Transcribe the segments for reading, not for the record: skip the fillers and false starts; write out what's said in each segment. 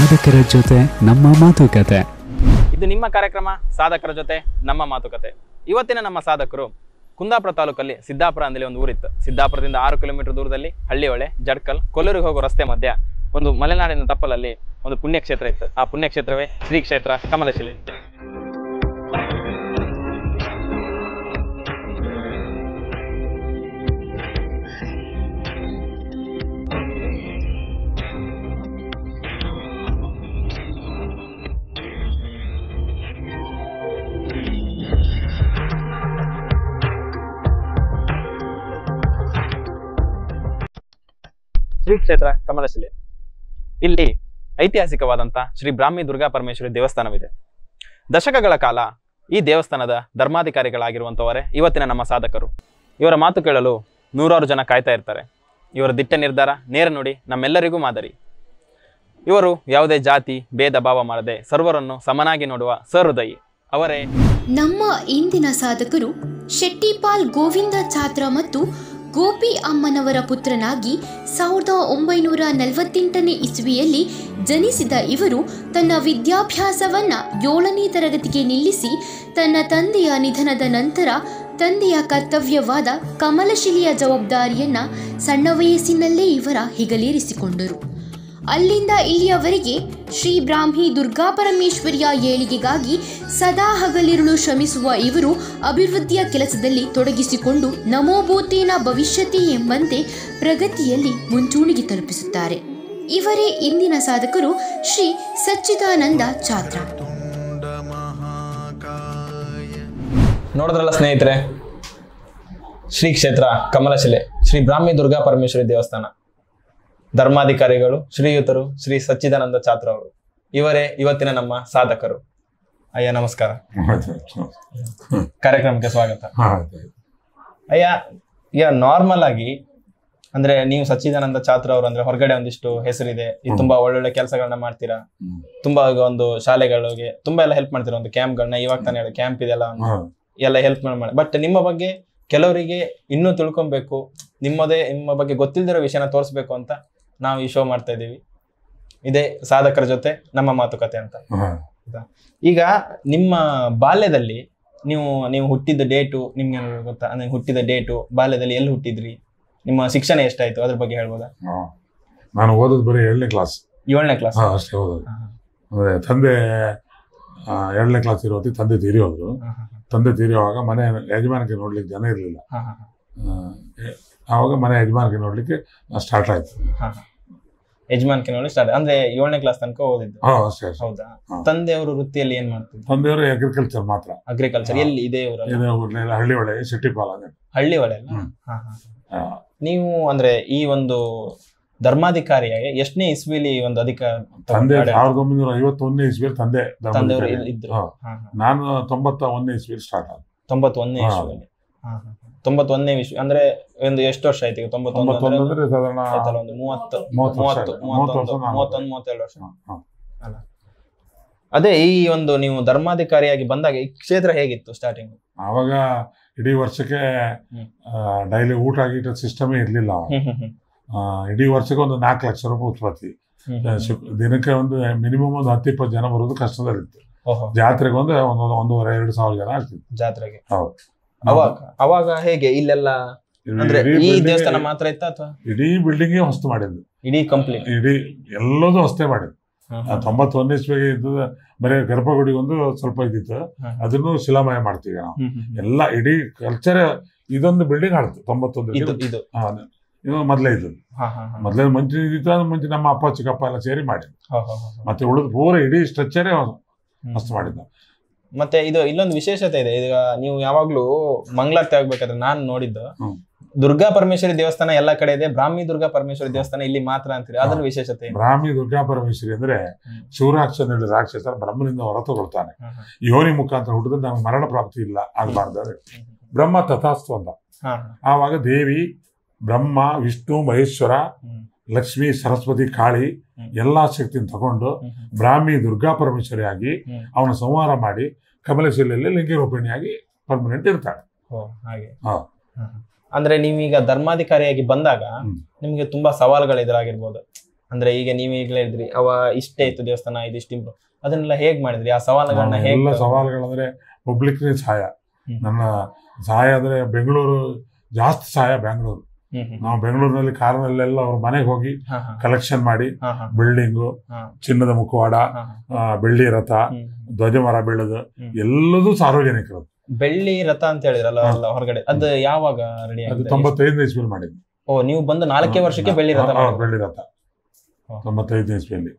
ಸಾಧಕರ ಜೊತೆ ನಮ್ಮ ಮಾತುಕತೆ. ಇದು ನಿಮ್ಮ ಕಾರ್ಯಕ್ರಮ ಸಾಧಕರ ಜೊತೆ ನಮ್ಮ ಮಾತುಕತೆ. ಇವತ್ತಿನ ನಮ್ಮ ಸಾಧಕರು ಕುಂದಾಪುರ ತಾಲೂಕಲ್ಲಿ ಸಿದ್ದಾಪುರ ಅಂದಲ್ಲಿ ಒಂದು ಊರಿತ್ತು. ಸಿದ್ದಾಪುರದಿಂದ 6 ಕಿಲೋಮೀಟರ್ ದೂರದಲ್ಲಿ ಹಳ್ಳಿಹೊಳೆ, ಜಡ್ಕಲ್, ಕೊಲ್ಲೂರಿಗೆ ಹೋಗೋ ರಸ್ತೆ ಮಧ್ಯ ಒಂದು ಮಲೆನಾಡಿನ ತಪ್ಪಲಲ್ಲಿ ಒಂದು ಪುಣ್ಯಕ್ಷೇತ್ರ ಇತ್ತು. ಆ ಪುಣ್ಯಕ್ಷೇತ್ರವೇ ಶ್ರೀ ಕ್ಷೇತ್ರ ಕಮಲಶಿಲೆ. ಶ್ರೀ ಕ್ಷೇತ್ರ ಕಮಲಶಿಲೆ. ಇಲ್ಲಿ ಐತಿಹಾಸಿಕವಾದಂಥ ಶ್ರೀ ಬ್ರಾಹ್ಮಿ ದುರ್ಗಾ ಪರಮೇಶ್ವರಿ ದೇವಸ್ಥಾನವಿದೆ. ದಶಕಗಳ ಕಾಲ ಈ ದೇವಸ್ಥಾನದ ಧರ್ಮಾಧಿಕಾರಿಗಳಾಗಿರುವಂಥವರೇ ಇವತ್ತಿನ ನಮ್ಮ ಸಾಧಕರು. ಇವರ ಮಾತು ಕೇಳಲು ನೂರಾರು ಜನ ಕಾಯ್ತಾ ಇರ್ತಾರೆ. ಇವರ ದಿಟ್ಟ ನಿರ್ಧಾರ, ನೇರ ನುಡಿ ನಮ್ಮೆಲ್ಲರಿಗೂ ಮಾದರಿ. ಇವರು ಯಾವುದೇ ಜಾತಿ ಭೇದ ಭಾವ ಮಾಡದೆ ಸರ್ವರನ್ನು ಸಮನಾಗಿ ನೋಡುವ ಸಹೃದಯಿ ಅವರೇ ನಮ್ಮ ಇಂದಿನ ಸಾಧಕರು. ಶೆಟ್ಟಿಪಾಲ್ ಗೋವಿಂದ ಛಾತ್ರ ಮತ್ತು ಗೋಪಿ ಅಮ್ಮನವರ ಪುತ್ರನಾಗಿ 1948ನೇ ಇಸ್ವಿಯಲ್ಲಿ ಜನಿಸಿದ ಇವರು ತನ್ನ ವಿದ್ಯಾಭ್ಯಾಸವನ್ನು 7ನೇ ತರಗತಿಗೆ ನಿಲ್ಲಿಸಿ ತನ್ನ ತಂದೆಯ ನಿಧನದ ನಂತರ ತಂದೆಯ ಕರ್ತವ್ಯವಾದ ಕಮಲಶಿಲೆಯ ಜವಾಬ್ದಾರಿಯನ್ನು ಸಣ್ಣ ವಯಸ್ಸಿನಲ್ಲೇ ಇವರ ಹೆಗಲೇರಿಸಿಕೊಂಡರು. ಅಲ್ಲಿಂದ ಇಲ್ಲಿಯವರೆಗೆ ಶ್ರೀ ಬ್ರಾಹ್ಮಿ ದುರ್ಗಾ ಪರಮೇಶ್ವರಿಯ ಏಳಿಗೆಗಾಗಿ ಸದಾ ಹಗಲಿರುಳು ಶ್ರಮಿಸುವ ಇವರು ಅಭಿವೃದ್ಧಿಯ ಕೆಲಸದಲ್ಲಿ ತೊಡಗಿಸಿಕೊಂಡು ನಮೋಭೂತೇನ ಭವಿಷ್ಯತಿ ಎಂಬಂತೆ ಪ್ರಗತಿಯಲ್ಲಿ ಮುಂಚೂಣಿಗೆ ತಲುಪಿಸುತ್ತಾರೆ. ಇವರೇ ಇಂದಿನ ಸಾಧಕರು ಶ್ರೀ ಸಚ್ಚಿದಾನಂದ ಛಾತ್ರ. ನೋಡಿದ್ರಲ್ಲ ಸ್ನೇಹಿತರೆ, ಶ್ರೀ ಕ್ಷೇತ್ರ ಕಮಲಶಿಲೆ, ಶ್ರೀ ಬ್ರಾಹ್ಮಿ ದುರ್ಗಾ ಪರಮೇಶ್ವರಿ ದೇವಸ್ಥಾನ. ಧರ್ಮಾಧಿಕಾರಿಗಳು ಶ್ರೀಯುತರು ಶ್ರೀ ಸಚ್ಚಿದಾನಂದ ಛಾತ್ರ ಅವರು. ಇವರೇ ಇವತ್ತಿನ ನಮ್ಮ ಸಾಧಕರು. ಅಯ್ಯ ನಮಸ್ಕಾರ, ಕಾರ್ಯಕ್ರಮಕ್ಕೆ ಸ್ವಾಗತ. ಅಯ್ಯ, ಈಗ ನಾರ್ಮಲ್ ಆಗಿ ಅಂದ್ರೆ ನೀವು ಸಚ್ಚಿದಾನಂದ ಛಾತ್ರ ಅವರು ಅಂದ್ರೆ ಹೊರಗಡೆ ಒಂದಿಷ್ಟು ಹೆಸರಿದೆ, ತುಂಬಾ ಒಳ್ಳೊಳ್ಳೆ ಕೆಲಸಗಳನ್ನ ಮಾಡ್ತೀರಾ, ತುಂಬಾ ಒಂದು ಶಾಲೆಗಳಿಗೆ ತುಂಬಾ ಎಲ್ಲ ಹೆಲ್ಪ್ ಮಾಡ್ತೀರಾ, ಒಂದು ಕ್ಯಾಂಪ್ಗಳನ್ನ ಇವಾಗ ತಾನೇ ಹೇಳಿ ಕ್ಯಾಂಪ್ ಇದೆಲ್ಲ ಎಲ್ಲ ಹೆಲ್ಪ್ ಮಾಡಿ. ಬಟ್ ನಿಮ್ಮ ಬಗ್ಗೆ ಕೆಲವರಿಗೆ ಇನ್ನೂ ತಿಳ್ಕೊಬೇಕು, ನಿಮ್ಮ ಬಗ್ಗೆ ಗೊತ್ತಿಲ್ದಿರೋ ವಿಷಯನ ತೋರಿಸ್ಬೇಕು ಅಂತ ನಾವು ಈ ಶೋ ಮಾಡ್ತಾ ಇದ್ದೀವಿ. ಇದೇ ಸಾಧಕರ ಜೊತೆ ನಮ್ಮ ಮಾತುಕತೆ ಅಂತ. ಈಗ ನಿಮ್ಮ ಬಾಲ್ಯದಲ್ಲಿ ನೀವು ಹುಟ್ಟಿದ ಡೇಟು ನಿಮ್ಗೆ ಗೊತ್ತಾ? ಅಂದ್ರೆ ಹುಟ್ಟಿದ ಡೇಟು, ಬಾಲ್ಯದಲ್ಲಿ ಎಲ್ಲಿ ಹುಟ್ಟಿದ್ರಿ, ನಿಮ್ಮ ಶಿಕ್ಷಣ ಎಷ್ಟಾಯ್ತು, ಅದ್ರ ಬಗ್ಗೆ ಹೇಳ್ಬೋದಾ? ನಾನು ಓದೋದು ಬರೀ 7ನೇ ಕ್ಲಾಸ್. 7ನೇ ಕ್ಲಾಸ್ ಅಷ್ಟೇ ಓದೋದು. ಅಂದ್ರೆ ತಂದೆ 7ನೇ ಕ್ಲಾಸ್ ಇರೋತಿ ತಂದೆ ತೀರಿಯೋದ್ರು. ತಂದೆ ತೀರಿಯುವಾಗ ಮನೆ ಯಜಮಾನಿಗೆ ನೋಡ್ಲಿಕ್ಕೆ ಜನ ಇರಲಿಲ್ಲ. ಆವಾಗ ಮನೆ ಯಜಮಾನಿಗೆ ನೋಡ್ಲಿಕ್ಕೆ ಸ್ಟಾರ್ಟ್ ಆಯ್ತು. ಯಜಮಾನಿಗೆ ನೋಡಿ ಸ್ಟಾರ್ಟ್ ಅಂದ್ರೆ 7ನೇ ಕ್ಲಾಸ್ ತನಕ ಓದಿದ್ದು. ಅಷ್ಟೇ. ಹೌದಾ? ತಂದೆಯವರು ವೃತ್ತಿಯಲ್ಲಿ ಏನ್ ಮಾಡ್ತಿದ್ರು? ತಂದೆಯವರು ಅಗ್ರಿಕಲ್ಚರ್ ಮಾತ್ರ. ಅಗ್ರಿಕಲ್ಚರ್. ಎಲ್ಲಿ ಇದೆ ಊರಲ್ಲಿ? ಹಳ್ಳಿಹೊಳೆ, ಶೆಟ್ಟಿಪಾಲ್. ಹಳ್ಳಿಹೊಳೆ. ನೀವು ಅಂದ್ರೆ ಈ ಒಂದು ಧರ್ಮಾಧಿಕಾರಿಯಾಗಿ ಎಷ್ಟನೇ ಇಸ್ವಿಲಿ ಒಂದು ತಂದೆ 1951ನೇ ಇಸ್ವಿಯಲ್ಲಿ ತಂದೆಯವರು ಇದ್ರು. ನಾನು 91ನೇ ಇಸ್ವಿಯಲ್ಲಿ ಸ್ಟಾರ್ಟ್ ಆದ. 91ನೇ ಇಸ್ವಿಯಲ್ಲಿ. 91ನೇ ಇಸ್ವಿ ಅಂದ್ರೆ ಒಂದು ಎಷ್ಟು ವರ್ಷ ಆಯ್ತು? 91 ಅಂದ್ರೆ ಸಾಧಾರಣ ಒಂದು 32 ವರ್ಷ ಅಲ್ಲ? ಅದೇ ಈ ಒಂದು ನೀವು ಧರ್ಮಾಧಿಕಾರಿಯಾಗಿ ಬಂದಾಗ ಈ ಕ್ಷೇತ್ರ ಹೇಗಿತ್ತು ಸ್ಟಾರ್ಟಿಂಗ್? ಆವಾಗ ಇಡೀ ವರ್ಷಕ್ಕೆ ಡೈಲಿ ಊಟ ಗೀಟ ಸಿಸ್ಟಮೇ ಇರ್ಲಿಲ್ಲ. ಇಡೀ ವರ್ಷಕ್ಕೆ ಒಂದು 4 ಲಕ್ಷ ರೂಪಾಯಿ ಉತ್ಪತ್ತಿ. ದಿನಕ್ಕೆ ಒಂದು ಮಿನಿಮಮ್ ಒಂದು 10-20 ಜನ ಬರೋದು ಕಷ್ಟದಲ್ಲಿತ್ತು. ಜಾತ್ರೆಗೆ ಒಂದು 1,500-2,000 ಜನ ಆಗ್ತಿತ್ತು ಜಾತ್ರೆಗೆ. ಹೌದು. ಅವಾಗ ಹೇಗೆ ಇಲ್ಲೆಲ್ಲ ಅಂದ್ರೆ ಈ ದೇವಸ್ಥಾನ ಮಾತ್ರ ಇತ್ತ ಅಥವಾ ಇಡೀ ಬಿಲ್ಡಿಂಗ್ ಹೊಸ್ತು ಮಾಡಿದ್ದು? ಇಡೀ ಕಂಪ್ಲೀಟ್ ಇಡೀ ಎಲ್ಲದೂ ಹೊಸ್ತೇ ಮಾಡಿದ್ದು. 91ನೇ ಇಸ್ವಿಗೆ ಇದ್ದದ ಬರೀ ಗರ್ಭಗುಡಿ ಒಂದು ಸ್ವಲ್ಪ ಇದ್ದಿತ್ತು, ಅದನ್ನು ಶಿಲಾಮಯ ಮಾಡ್ತೀವಿ ನಾವು. ಎಲ್ಲ ಇಡೀ ಕಲ್ಚರ್ ಇದೊಂದು ಬಿಲ್ಡಿಂಗ್ ಆಡ್ತು 91. ಇದು ಮೊದಲೇ ಇದ್ದದ್ದು. ಮೊದಲೇ ಮುಂಚೆ ಇದ್ದಿತ್ತು, ಅದು ಮುಂಚೆ ನಮ್ಮ ಅಪ್ಪ ಚಿಕ್ಕಪ್ಪ ಎಲ್ಲ ಸೇರಿ ಮಾಡಿದ್ದು. ಮತ್ತೆ ಉಳಿದು ಪೂರ ಇಡೀ ಸ್ಟ್ರಕ್ಚರೇ ಮಸ್ತ್ ಮಾಡಿದ್ದು. ಮತ್ತೆ ಇದು ಇಲ್ಲೊಂದು ವಿಶೇಷತೆ ಇದೆ. ಈಗ ನೀವು ಯಾವಾಗ್ಲೂ ಮಂಗಳಾರತಿ ಆಗ್ಬೇಕಾದ್ರೆ ನಾನು ನೋಡಿದ್ದು ದುರ್ಗಾ ಪರಮೇಶ್ವರಿ ದೇವಸ್ಥಾನ ಎಲ್ಲ ಕಡೆ ಇದೆ, ಬ್ರಾಹ್ಮಿ ದುರ್ಗಾ ಪರಮೇಶ್ವರಿ ದೇವಸ್ಥಾನ ಇಲ್ಲಿ ಮಾತ್ರ ಅಂತೀರಿ. ಅದ್ರ ವಿಶೇಷತೆ? ಬ್ರಾಹ್ಮಿ ದುರ್ಗಾ ಪರಮೇಶ್ವರಿ ಅಂದ್ರೆ ಶಿವರಾಕ್ಷ ರಾಕ್ಷಸ ಬ್ರಹ್ಮನಿಂದ ಹೊರ ತಗೊಳ್ತಾನೆ. ಯೋನಿ ಮುಖಾಂತರ ಹುಟ್ಟಿದ್ರೆ ನಮ್ಗೆ ಮರಣ ಪ್ರಾಪ್ತಿ ಇಲ್ಲ ಆಗಬಾರ್ದು. ಬ್ರಹ್ಮ ತಥಾಸ್ತು ಅಂದ. ಆವಾಗ ದೇವಿ ಬ್ರಹ್ಮ, ವಿಷ್ಣು, ಮಹೇಶ್ವರ, ಲಕ್ಷ್ಮಿ, ಸರಸ್ವತಿ, ಕಾಳಿ ಎಲ್ಲಾ ಶಕ್ತಿಯನ್ನು ತಗೊಂಡು ಬ್ರಾಹ್ಮಿ ದುರ್ಗಾ ಪರಮೇಶ್ವರಿ ಆಗಿ ಅವನ ಸಂಹಾರ ಮಾಡಿ ಕಮಲಶಿಲೆಯಲ್ಲಿ ಲಿಂಗರೂಪಿಣಿಯಾಗಿ ಪರ್ಮನೆಂಟ್ ಇರ್ತಾಳೆ. ಅಂದ್ರೆ ನೀವೀಗ ಧರ್ಮಾಧಿಕಾರಿಯಾಗಿ ಬಂದಾಗ ನಿಮ್ಗೆ ತುಂಬಾ ಸವಾಲುಗಳು ಎದುರಾಗಿರ್ಬೋದು. ಅಂದ್ರೆ ಈಗ ನೀವ್ ಈಗಲೇ ಹೇಳಿದ್ರಿ ಅವ ಇಷ್ಟೇ ಇತ್ತು ದೇವಸ್ಥಾನ ಇದಿಷ್ಟು ಇಂಪ್ರೂವ್, ಅದನ್ನೆಲ್ಲ ಹೇಗ್ ಮಾಡಿದ್ರಿ? ಆ ಸವಾಲುಗಳನ್ನ ಎಲ್ಲ ಸವಾಲುಗಳಂದ್ರೆ ಪಬ್ಲಿಕ್ ಸಹಾಯ, ನನ್ನ ಸಹಾಯ ಅಂದ್ರೆ ಬೆಂಗಳೂರು ಜಾಸ್ತಿ ಸಹಾಯ ಬೆಂಗಳೂರು. ನಾವು ಬೆಂಗಳೂರಿನಲ್ಲಿ ಕಾರಿನಲ್ಲೆಲ್ಲ ಅವ್ರ ಮನೆಗೆ ಹೋಗಿ ಕಲೆಕ್ಷನ್ ಮಾಡಿ ಬಿಲ್ಡಿಂಗು, ಚಿನ್ನದ ಮುಖವಾಡ, ಬೆಳ್ಳಿ ರಥ, ಧ್ವಜಮರ ಬೀಳೋದು ಎಲ್ಲದೂ ಸಾರ್ವಜನಿಕರದ್ದು. ಬೆಳ್ಳಿ ರಥ ಅಂತ ಹೇಳಿದ್ರಲ್ಲ ಹೊರಗಡೆ, ಅದು ಯಾವಾಗ ರೆಡಿ ಆಗಿದೆ? 95 ಇಸ್ವಿಯಲ್ಲಿ ಮಾಡಿದ್ವಿ. ಓ, ನೀವು ಬಂದು 4 ವರ್ಷಕ್ಕೆ ಬೆಳ್ಳಿ ರಥ? ಬೆಳ್ಳಿ ರಥ 95 ಇಸ್ವಿಯಲ್ಲಿ.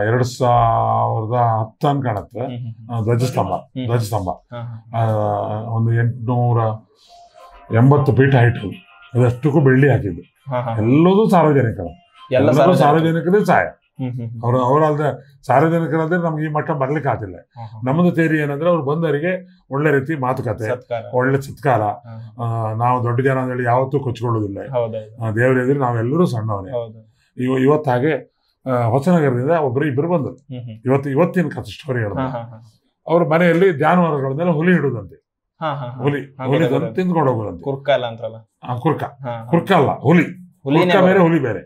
2010 ಅಂತ ಕಾಣುತ್ತೆ. ಧ್ವಜಸ್ತಂಭ ಒಂದು 880 ಫೀಟ್ ಹೈಟ್, ಅದಷ್ಟಕ್ಕೂ ಬೆಳ್ಳಿ ಹಾಕಿದ್ದು. ಎಲ್ಲದೂ ಸಾರ್ವಜನಿಕರು, ಸಾರ್ವಜನಿಕರೇ ಸಹಾಯ. ಅವರಲ್ದೆ ಸಾರ್ವಜನಿಕರಾದ್ರೆ ನಮ್ಗೆ ಈ ಮಟ್ಟ ಬರ್ಲಿಕ್ಕೆ ಆಗ್ತಿಲ್ಲ. ನಮ್ಮದು ತೇರಿ ಏನಂದ್ರೆ ಅವ್ರು ಬಂದವರಿಗೆ ಒಳ್ಳೆ ರೀತಿ ಮಾತುಕತೆ, ಒಳ್ಳೆ ಸತ್ಕಾರ. ನಾವು ದೊಡ್ಡ ಜನ ಅಂತ ಹೇಳಿ ಯಾವತ್ತೂ ಕೊಚ್ಕೊಳ್ಳೋದಿಲ್ಲ. ದೇವ್ರ ಎದುರು ನಾವೆಲ್ಲರೂ ಸಣ್ಣವನೇ. ಇವತ್ತು ಹಾಗೆ ಹೊಸನಗರದಿಂದ ಇಬ್ಬರು ಬಂದರು. ಇವತ್ತಿನ ಕಥೆ ಸ್ಟೋರಿ ಹೇಳಿದ್ರು. ಅವ್ರ ಮನೆಯಲ್ಲಿ ಜಾನುವಾರುಗಳನ್ನೆಲ್ಲ ಹುಲಿ ಹಿಡುದಂತೆ. ಹುಲಿ ತಿಂದ್ಕೊಂಡು ಹೋಗೋದಂತೆ. ಕುರ್ಕ ಅಲ್ಲ, ಹುಲಿ. ಕುರ್ಕ ಬೇರೆ, ಹುಲಿ ಬೇರೆ.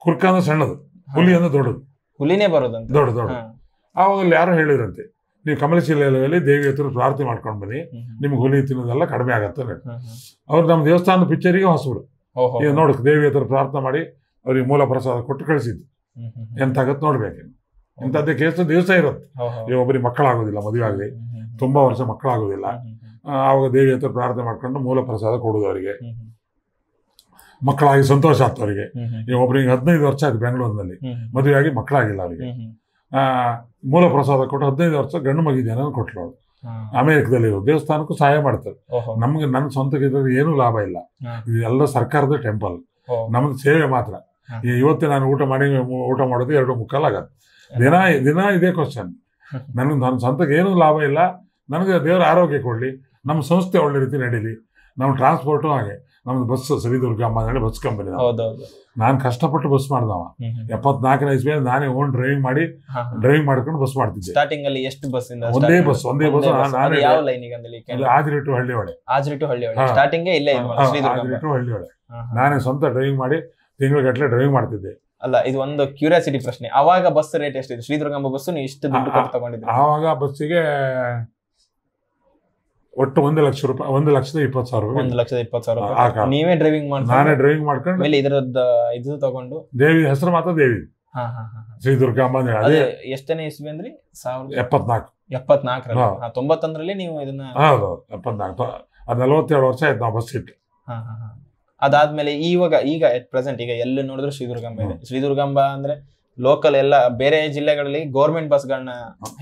ಕುರ್ಕ ಅಂದ್ರೆ ಸಣ್ಣದು, ಹುಲಿ ಅಂದ್ರೆ ದೊಡ್ಡದು. ಹುಲಿನೇ ಬರೋದಂತೆ, ದೊಡ್ಡ. ಆವಾಗ ಯಾರು ಹೇಳಿದ್ರಂತೆ, ನೀವು ಕಮಲಶಿಲೆಯಲ್ಲಿ ದೇವಿ ಹತ್ರ ಪ್ರಾರ್ಥನೆ ಮಾಡ್ಕೊಂಡು ಬನ್ನಿ, ನಿಮ್ಗೆ ಹುಲಿ ತಿನ್ನೋದೆಲ್ಲ ಕಡಿಮೆ ಆಗತ್ತೆ. ಅವ್ರು ನಮ್ಮ ದೇವಸ್ಥಾನದ ಪಿಕ್ಚರಿಗೆ ಹೊಸಬರು. ಈಗ ನೋಡಕ್ ದೇವಿ ಹತ್ರ ಪ್ರಾರ್ಥನೆ ಮಾಡಿ ಅವ್ರಿಗೆ ಮೂಲ ಪ್ರಸಾದ ಕೊಟ್ಟು ಕಳಿಸಿದ್ದು. ಎಂತಾಗತ್ತೆ ನೋಡ್ಬೇಕು. ಇಂಥದ್ದೇ ಕೇಸು ದಿವಸ ಇರುತ್ತೆ. ಈಗ ಒಬ್ಬರಿಗೆ ಮಕ್ಕಳಾಗೋದಿಲ್ಲ, ಮದುವೆ ಆಗಲಿ, ತುಂಬಾ ವರ್ಷ ಮಕ್ಕಳಾಗೋದಿಲ್ಲ. ಆವಾಗ ದೇವಿ ಹತ್ರ ಪ್ರಾರ್ಥನೆ ಮಾಡ್ಕೊಂಡು ಮೂಲ ಪ್ರಸಾದ ಕೊಡೋದು ಅವರಿಗೆ. ಮಕ್ಕಳಾಗಿ ಸಂತೋಷ ಆಗ್ತು ಅವರಿಗೆ. ಈಗ ಒಬ್ಬರಿಗೆ 15 ವರ್ಷ ಆಯ್ತು ಬೆಂಗಳೂರಿನಲ್ಲಿ, ಮದುವೆ ಆಗಿ ಮಕ್ಕಳಾಗಿಲ್ಲ ಅವರಿಗೆ. ಮೂಲ ಪ್ರಸಾದ ಕೊಟ್ಟು 15 ವರ್ಷ ಗಂಡು ಮಗಿದೇನ ಕೊಟ್ಲು ಅವಳು. ಅಮೆರಿಕದಲ್ಲಿ ದೇವಸ್ಥಾನಕ್ಕೂ ಸಹಾಯ ಮಾಡ್ತಾರೆ. ನಮ್ಗೆ ನನ್ನ ಸ್ವಂತಕ್ಕೆ ಇದ್ರಲ್ಲಿ ಏನೂ ಲಾಭ ಇಲ್ಲ. ಇದೆಲ್ಲ ಸರ್ಕಾರದ ಟೆಂಪಲ್, ನಮ್ದು ಸೇವೆ ಮಾತ್ರ. ಇವತ್ತು ನಾನು ಊಟ ಮಾಡೋದು 2:45 ಆಗತ್ತೆ. ದಿನ ಇದೇ ಕ್ವಶನ್. ನನ್ನ ಸ್ವಂತಕ್ಕೆ ಏನೂ ಲಾಭ ಇಲ್ಲ. ನನಗೆ ದೇವರ ಆರೋಗ್ಯ ಕೊಡ್ಲಿ, ನಮ್ಮ ಸಂಸ್ಥೆ ಒಳ್ಳೆ ರೀತಿ ನಡೀಲಿ. ನಮ್ಮ ಟ್ರಾನ್ಸ್ಪೋರ್ಟು ಹಾಗೆ, ನಮ್ದು ಬಸ್ ಶ್ರೀದುರ್ಗಮ್ಮ ಅಂತ ಹೇಳಿ ಬಸ್ ಕಂಪನಿ. ನಾನು ಕಷ್ಟಪಟ್ಟು ಬಸ್ ಮಾಡ್ದವ. 74ನೇ ಇಸ್ವಿಯಲ್ಲಿ ನಾನೇ ಓನ್ ಡ್ರೈವಿಂಗ್ ಮಾಡ್ಕೊಂಡು ಬಸ್ ಮಾಡ್ತಿದ್ದೆ. ಸ್ಟಾರ್ಟಿಂಗ್ ಅಲ್ಲಿ ಎಷ್ಟು ಬಸ್? ಒಂದೇ ಬಸ್. ಆದ್ರಿ ಟು ಹಳ್ಳಿಯೊಳೆ. ನಾನೇ ಸ್ವಂತ ಡ್ರೈವಿಂಗ್ ಮಾಡಿ ತಿಂಗಳಿಗಟ್ಟಲೆ ಡ್ರೈವಿಂಗ್ ಮಾಡ್ತಿದ್ದೆ. ಅಲ್ಲ, ಇದು ಒಂದು ಕ್ಯೂರಿಯಾಸಿಟಿ ಪ್ರಶ್ನೆ. ಅವಾಗ ಬಸ್ ರೇಟ್ ಎಷ್ಟಿದೆ? ಶ್ರೀದುರ್ಗಮ್ಮ ಬಸ್ ನೀವು ಇಷ್ಟು ದುಡ್ಡು ಕೊಟ್ಟು ತಗೊಂಡಿದ್ರಿ? ಆವಾಗ ಬಸ್ಸಿಗೆ ಒಟ್ಟು 1,00,000 ರೂಪಾಯಿ, 1,20,000 ರೂಪಾಯಿ. 1,20,000 ನೀವೇ ಡ್ರೈವಿಂಗ್ ಮಾಡಿ? ನಾನೇ ಡ್ರೈವಿಂಗ್ ಮಾಡ್ಕೊಂಡು ಇದರದ್ದು ಇದು ತಗೊಂಡು. ದೇವಿ ಹೆಸರು ಮಾತ್ರ ದೇವಿ ಶ್ರೀದುರ್ಗಮ್ಮ. ಅದೇ ಎಷ್ಟನೇ ಇಸ್ವಿ ಅಂದ್ರಿ? 74. 91ರಲ್ಲಿ ನೀವು ಇದನ್ನ? ಹೌದು, 74. 47 ವರ್ಷ ಆಯ್ತು ನಾವು ಬಸ್ ಇಟ್ಟು. ಅದಾದ್ಮೇಲೆ ಈಗ ಪ್ರೆಸೆಂಟ್ ಈಗ ಎಲ್ಲಿ ನೋಡಿದ್ರು ಶ್ರೀದುರ್ಗಂಬ ಇದೆ. ಶ್ರೀದುರ್ಗಂಬ ಅಂದ್ರೆ ಲೋಕಲ್ ಎಲ್ಲ ಬೇರೆ ಜಿಲ್ಲೆಗಳಲ್ಲಿ ಗೌರ್ಮೆಂಟ್ ಬಸ್ಗಳನ್ನ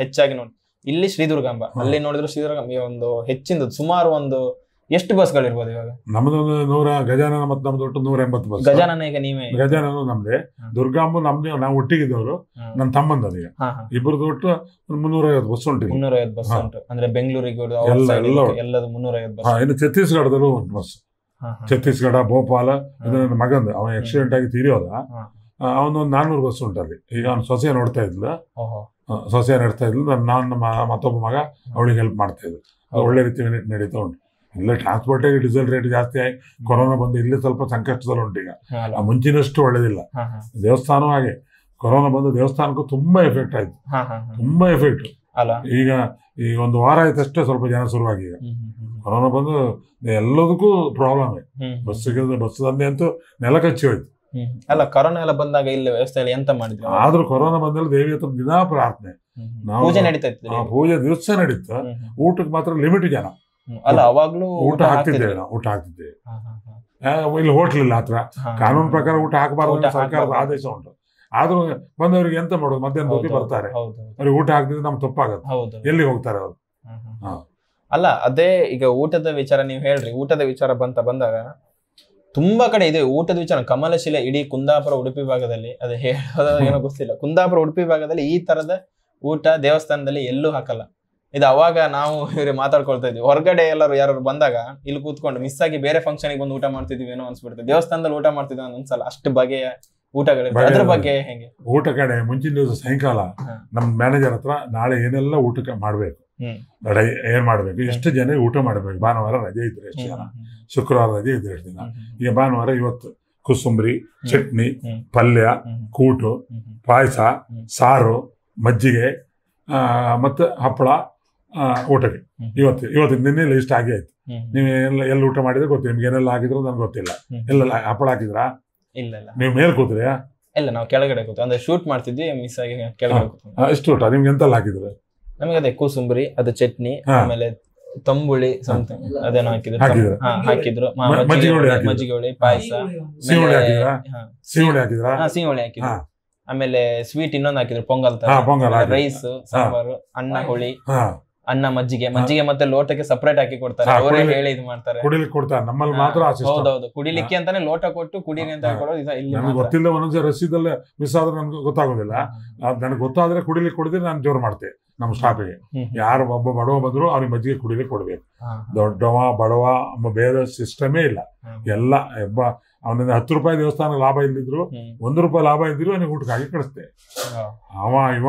ಹೆಚ್ಚಾಗಿ ನೋಡಿ, ಇಲ್ಲಿ ಶ್ರೀದುರ್ಗಂಬ. ಅಲ್ಲಿ ನೋಡಿದ್ರು ಶ್ರೀದುರ್ಗಂಬ ಒಂದು ಹೆಚ್ಚಿಂದ ಸುಮಾರು ಒಂದು ಎಷ್ಟು ಬಸ್ಗಳಿರ್ಬೋದು ಇವಾಗ? ನಮ್ದು 100 ಗಜಾನನ ಮತ್ತು ನಮ್ದು ಒಟ್ಟು 180 ಬಸ್. ಗಜಾನನ ಈಗ ನೀವೇ? ಗಜಾನನ ನಮ್ದೆ, ದುರ್ಗಾಂಬ ನಮ್ದೆ. ನಾವು ಒಟ್ಟಿಗಿದ್ದವರು, ನನ್ನ ತಮ್ಮಂದೀಗ ಇಬ್ಬರದು ಒಟ್ಟು 350 ಬಸ್ ಉಂಟು. 350 ಬಸ್ ಉಂಟು ಅಂದ್ರೆ ಬೆಂಗಳೂರಿಗೆ ಎಲ್ಲದು 350 ಬಸ್. ಇನ್ನು ಛತ್ತೀಸ್ಗಢದಲ್ಲೂ ಒಂದು ಬಸ್. ಛತ್ತೀಸ್ಗಢ, ಭೋಪಾಲ. ಇದು ನನ್ನ ಮಗಂದು, ಅವನ ಆಕ್ಸಿಡೆಂಟ್ ಆಗಿ ತೀರಿಯೋದ. ಅವನೊಂದು 400 ಬಸ್ ಉಂಟಲ್ಲಿ. ಈಗ ಅವ್ನು ಸೊಸೆ ನೋಡ್ತಾ ಇದ್ಲು. ನಾನು ಮತ್ತೊಬ್ಬ ಮಗ ಅವಳಿಗೆ ಹೆಲ್ಪ್ ಮಾಡ್ತಾ ಇದ್ದೆ. ಒಳ್ಳೆ ರೀತಿ ನಡೀತಾ ಉಂಟು. ಇಲ್ಲ ಟ್ರಾನ್ಸ್ಪೋರ್ಟಿಗೆ ಡೀಸೆಲ್ ರೇಟ್ ಜಾಸ್ತಿ ಆಗಿ ಕೊರೋನಾ ಬಂದು ಇಲ್ಲಿ ಸ್ವಲ್ಪ ಸಂಕಷ್ಟದಲ್ಲಿ ಉಂಟು. ಈಗ ಮುಂಚಿನಷ್ಟು ಒಳ್ಳೇದಿಲ್ಲ. ದೇವಸ್ಥಾನ ಹಾಗೆ ಕೊರೋನಾ ಬಂದು ದೇವಸ್ಥಾನಕ್ಕೂ ತುಂಬಾ ಎಫೆಕ್ಟ್ ಆಯ್ತು. ತುಂಬಾ ಎಫೆಕ್ಟ್. ಈಗ ಈ ಒಂದು ವಾರ ಆಯ್ತಷ್ಟೇ ಸ್ವಲ್ಪ ಜನ ಶುರುವಾಗಿ. ಈಗ ಕೊರೋನಾ ಬಂದು ಎಲ್ಲದಕ್ಕೂ ಪ್ರಾಬ್ಲಮ್. ಬಸ್ ದಂಧೆ ಅಂತೂ ನೆಲ ಕಚ್ಚಿ ಹೋಯ್ತು. ಅಲ್ಲ, ಕೊರೋನಾ ಎಲ್ಲ ಬಂದಾಗ ಇಲ್ಲಿ ವ್ಯವಸ್ಥೆ ಎಂತ ಮಾಡಿದ್ರು? ಆದ್ರೂ ಕೊರೋನಾ ಬಂದಲ್ಲಿ ದೇವಿ ಹತ್ರ ದಿನಾ ಪ್ರಾರ್ಥನೆ, ಪೂಜೆ ನಡೀತಾ ಇತ್ತು. ಪೂಜೆ ದಿವಸ ನಡೀತ. ಊಟಕ್ಕೆ ಮಾತ್ರ ಲಿಮಿಟ್ ಜನ. ಅಲ್ಲ, ಅವಾಗ್ಲೂ ಊಟ ಹಾಕ್ತಿದ್ದೇವೆ ನಾವು. ಊಟ ಹಾಕ್ತಿದ್ದೇವೆ. ಇಲ್ಲಿ ಹೋಟ್ಲ್ ಇಲ್ಲ ಹತ್ರ. ಕಾನೂನು ಪ್ರಕಾರ ಊಟ ಹಾಕಬಾರ್ದು, ಸರ್ಕಾರದ ಆದೇಶ ಉಂಟು. ಆದ್ರೂ ಬಂದವರಿಗೆ ಎಂತ ಮಾಡೋದು? ಮಧ್ಯಾಹ್ನ ಹೋಗಿ ಬರ್ತಾರೆ, ಅವ್ರಿಗೆ ಊಟ ಹಾಕ್ತಿದ್ರೆ ನಮ್ಗೆ ತಪ್ಪಾಗತ್ತೆ. ಎಲ್ಲಿ ಹೋಗ್ತಾರೆ ಅವರು? ಅಲ್ಲ, ಅದೇ ಈಗ ಊಟದ ವಿಚಾರ ನೀವು ಹೇಳ್ರಿ. ಊಟದ ವಿಚಾರ ಬಂದಾಗ ತುಂಬಾ ಕಡೆ ಇದೆ ಊಟದ ವಿಚಾರ. ಕಮಲಶಿಲೆ ಇಡೀ ಕುಂದಾಪುರ ಉಡುಪಿ ಭಾಗದಲ್ಲಿ, ಅದು ಹೇಳೋದ ಏನೋ ಗೊತ್ತಿಲ್ಲ, ಕುಂದಾಪುರ ಉಡುಪಿ ಭಾಗದಲ್ಲಿ ಈ ತರದ ಊಟ ದೇವಸ್ಥಾನದಲ್ಲಿ ಎಲ್ಲೂ ಹಾಕಲ್ಲ. ಇದು ಅವಾಗ ನಾವು ಇವ್ರಿಗೆ ಮಾತಾಡ್ಕೊಳ್ತಾ ಇದ್ವಿ. ಹೊರಗಡೆ ಯಾರು ಬಂದಾಗ ಇಲ್ಲಿ ಕೂತ್ಕೊಂಡು ಮಿಸ್ ಆಗಿ ಬೇರೆ ಫಂಕ್ಷನ್ಗೆ ಬಂದು ಊಟ ಮಾಡ್ತಿದ್ವಿ ಏನೋ ಅನ್ಸ್ಬಿಡ್ತದೆ. ದೇವಸ್ಥಾನದಲ್ಲಿ ಊಟ ಮಾಡ್ತಿದ್ವಿ ಅನ್ಸಲ್ಲ. ಅಷ್ಟು ಬಗೆಯ ಊಟಗಳಿರ್ತವೆ. ಅದ್ರ ಬಗ್ಗೆ ಹೆಂಗೆ? ಊಟ ಕಡೆ ಮುಂಚಿನ ದಿವಸ ಸಾಯಂಕಾಲ ನಮ್ ಮ್ಯಾನೇಜರ್ ಹತ್ರ ನಾಳೆ ಏನೆಲ್ಲ ಊಟಕ್ಕೆ ಮಾಡ್ಬೇಕು, ಏನ್ ಮಾಡ್ಬೇಕು, ಎಷ್ಟು ಜನ ಊಟ ಮಾಡ್ಬೇಕು. ಭಾನುವಾರ ರಜೆ ಇದ್ರೆ ಎಷ್ಟು ಜನ, ಶುಕ್ರವಾರ ರಜೆ ಇದ್ರೆ ಎಷ್ಟು ದಿನ. ಈಗ ಭಾನುವಾರ ಇವತ್ತು ಕುಸುಂಬರಿ, ಚಟ್ನಿ, ಪಲ್ಯ, ಕೂಟು, ಪಾಯಸ, ಸಾರು, ಮಜ್ಜಿಗೆ ಮತ್ತೆ ಹಪ್ಪಳ ಊಟಕ್ಕೆ. ಇವತ್ತು ನಿನ್ನೆ ಲಿಸ್ಟ್ ಆಗೇ ಆಯ್ತು. ನೀವು ಎಲ್ಲ ಊಟ ಮಾಡಿದ್ರೆ ಗೊತ್ತಿಲ್ಲ, ನಿಮ್ಗೆ ಏನೆಲ್ಲ ಆಗಿದ್ರು ನನ್ಗೆ ಗೊತ್ತಿಲ್ಲ. ಎಲ್ಲ ಹಪ್ಪಳ ಹಾಕಿದ್ರಾ? ಇಲ್ಲ ನೀವು ಮೇಲೆ ಕೂತ್ರಿ? ಇಲ್ಲ, ನಾವು ಕೆಳಗಡೆ ಕೂತು ಅಂದ್ರೆ ಶೂಟ್ ಮಾಡ್ತಿದ್ವಿ, ಮಿಸ್ ಆಗಿ ಕೆಳಗಡೆ ಕೂತು. ಎಷ್ಟು ಊಟ ನಿಮ್ಗೆ ಎಂತೆಲ್ಲ ಹಾಕಿದ್ರು? ನಮಗೆ ಅದೇ ಕೂಸುಂಬರಿ, ಅದು ಚಟ್ನಿ, ಆಮೇಲೆ ತಂಬುಳಿ ಸಮಥಿಂಗ್ ಅದೇನೋ ಹಾಕಿದ್ರು, ಮಜ್ಜಿಗೆ ಹುಳಿ, ಪಾಯಸ, ಸಿಹಿಹುಳಿ ಹಾಕಿದ್ರ? ಸಿಹಿಹುಳಿ ಹಾಕಿದ್ರು. ಆಮೇಲೆ ಸ್ವೀಟ್ ಇನ್ನೊಂದು ಹಾಕಿದ್ರು, ಪೊಂಗಲ್ ತರ, ರೈಸ್, ಸಾಂಬಾರು, ಅನ್ನ, ಹುಳಿ, ಅನ್ನ, ಮಜ್ಜಿಗೆ ಮತ್ತೆ ಲೋಟಕ್ಕೆ ಸಪರೇಟ್ ಹಾಕಿ ಕೊಡ್ತಾರೆ. ಅವರೇ ಹೇಳಿ ಇದು ಮಾಡ್ತಾರೆ, ಕುಡಿಲಿಕ್ಕೆ ಕೊಡ್ತಾರೆ. ನಮ್ಮಲ್ಲಿ ಮಾತ್ರ ಹೌದೌದು, ಕುಡಿಲಿಕ್ಕೆ ಅಂತಾನೆ ಲೋಟ ಕೊಟ್ಟು ಕುಡೀರಿ ಅಂತ ಕೊಡೋದು. ನನಗೆ ಗೊತ್ತಿಲ್ಲ, ಒಂದೊಂದ್ಸರಿ ರಸೀದಲ್ಲೇ ಮಿಸ್ ಆದ್ರೆ ನನ್ಗೆ ಗೊತ್ತಾಗೋದಿಲ್ಲ. ನನಗೆ ಗೊತ್ತಾದ್ರೆ ಕುಡಿಲಿಕ್ಕೆ ಕೊಡಿದ್ರೆ ನಾನು ಜೋರು ಮಾಡ್ತೇನೆ. ನಮ್ಮ ಸ್ಟಾಫಿಗೆ ಯಾರು ಒಬ್ಬ ಬಡವ ಬಂದ್ರು ಅವ್ರಿಗೆ ಮಜ್ಜಿಗೆ ಕುಡಿಲಿಕ್ಕೆ ಕೊಡ್ಬೇಕು. ದೊಡ್ಡವ ಬಡವ ಬೇರೆ ಸಿಸ್ಟಮೇ ಇಲ್ಲ. ಎಲ್ಲ ಅವನಿಂದ 10 ರೂಪಾಯಿ ದೇವಸ್ಥಾನಕ್ಕೆ ಲಾಭ ಇಲ್ದಿದ್ರು, 1 ರೂಪಾಯಿ ಲಾಭ ಇದ್ರು ಅವನಿಗೆ ಊಟಕ್ಕಾಗಿ ಕಳಿಸ್ತೆ. ಇವ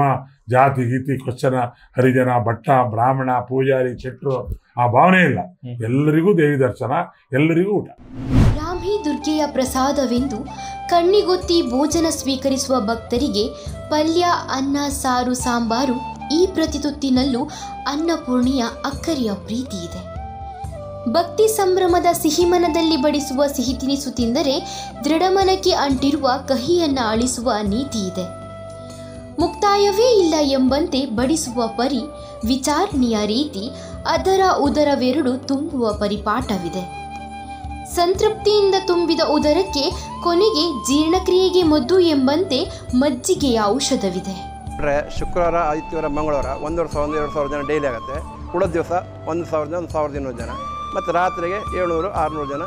ಜಾತಿ ಗೀತಿ ಕ್ವಶ್ಚನ, ಹರಿಜನ, ಭಟ್ಟ, ಬ್ರಾಹ್ಮಣ, ಪೂಜಾರಿ, ಶೆಟ್ರು ಆ ಭಾವನೆ ಇಲ್ಲ. ಎಲ್ಲರಿಗೂ ದೇವಿ ದರ್ಶನ, ಎಲ್ಲರಿಗೂ ಊಟ. ಬ್ರಾಹ್ಮಿ ದುರ್ಗೆಯ ಪ್ರಸಾದವೆಂದು ಕಣ್ಣಿಗೊತ್ತಿ ಭೋಜನ ಸ್ವೀಕರಿಸುವ ಭಕ್ತರಿಗೆ ಪಲ್ಯ, ಅನ್ನ, ಸಾರು, ಸಾಂಬಾರು, ಈ ಪ್ರತಿತುತ್ತಿನಲ್ಲೂ ಅನ್ನಪೂರ್ಣಿಯ ಅಕ್ಕರಿಯ ಪ್ರೀತಿ ಇದೆ. ಭಕ್ತಿ ಸಂಭ್ರಮದ ಸಿಹಿಮನದಲ್ಲಿ ಬಡಿಸುವ ಸಿಹಿ ತಿನಿಸು ತಿಂದರೆ ದೃಢಮನಕ್ಕೆ ಅಂಟಿರುವ ಕಹಿಯನ್ನ ಅಳಿಸುವ ನೀತಿ ಇದೆ. ಮುಕ್ತಾಯವೇ ಇಲ್ಲ ಎಂಬಂತೆ ಬಡಿಸುವ ಪರಿ, ವಿಚಾರಣೆಯ ರೀತಿ, ಅದರ ಉದರವೆರಡು ತುಂಬುವ ಪರಿಪಾಠವಿದೆ. ಸಂತೃಪ್ತಿಯಿಂದ ತುಂಬಿದ ಉದರಕ್ಕೆ ಕೊನೆಗೆ ಜೀರ್ಣಕ್ರಿಯೆಗೆ ಮದ್ದು ಎಂಬಂತೆ ಮಜ್ಜಿಗೆಯ ಔಷಧವಿದೆ. ಶುಕ್ರವಾರ, ಆದಿತ್ಯವಾರ, ಮಂಗಳವಾರ 1,000-1,200 ಜನ ಡೈಲಿ ಆಗುತ್ತೆ. ಉಳಿದ ದಿವಸ 1,000-1,200 ಜನ, ಮತ್ತು ರಾತ್ರಿಗೆ 700-600 ಜನ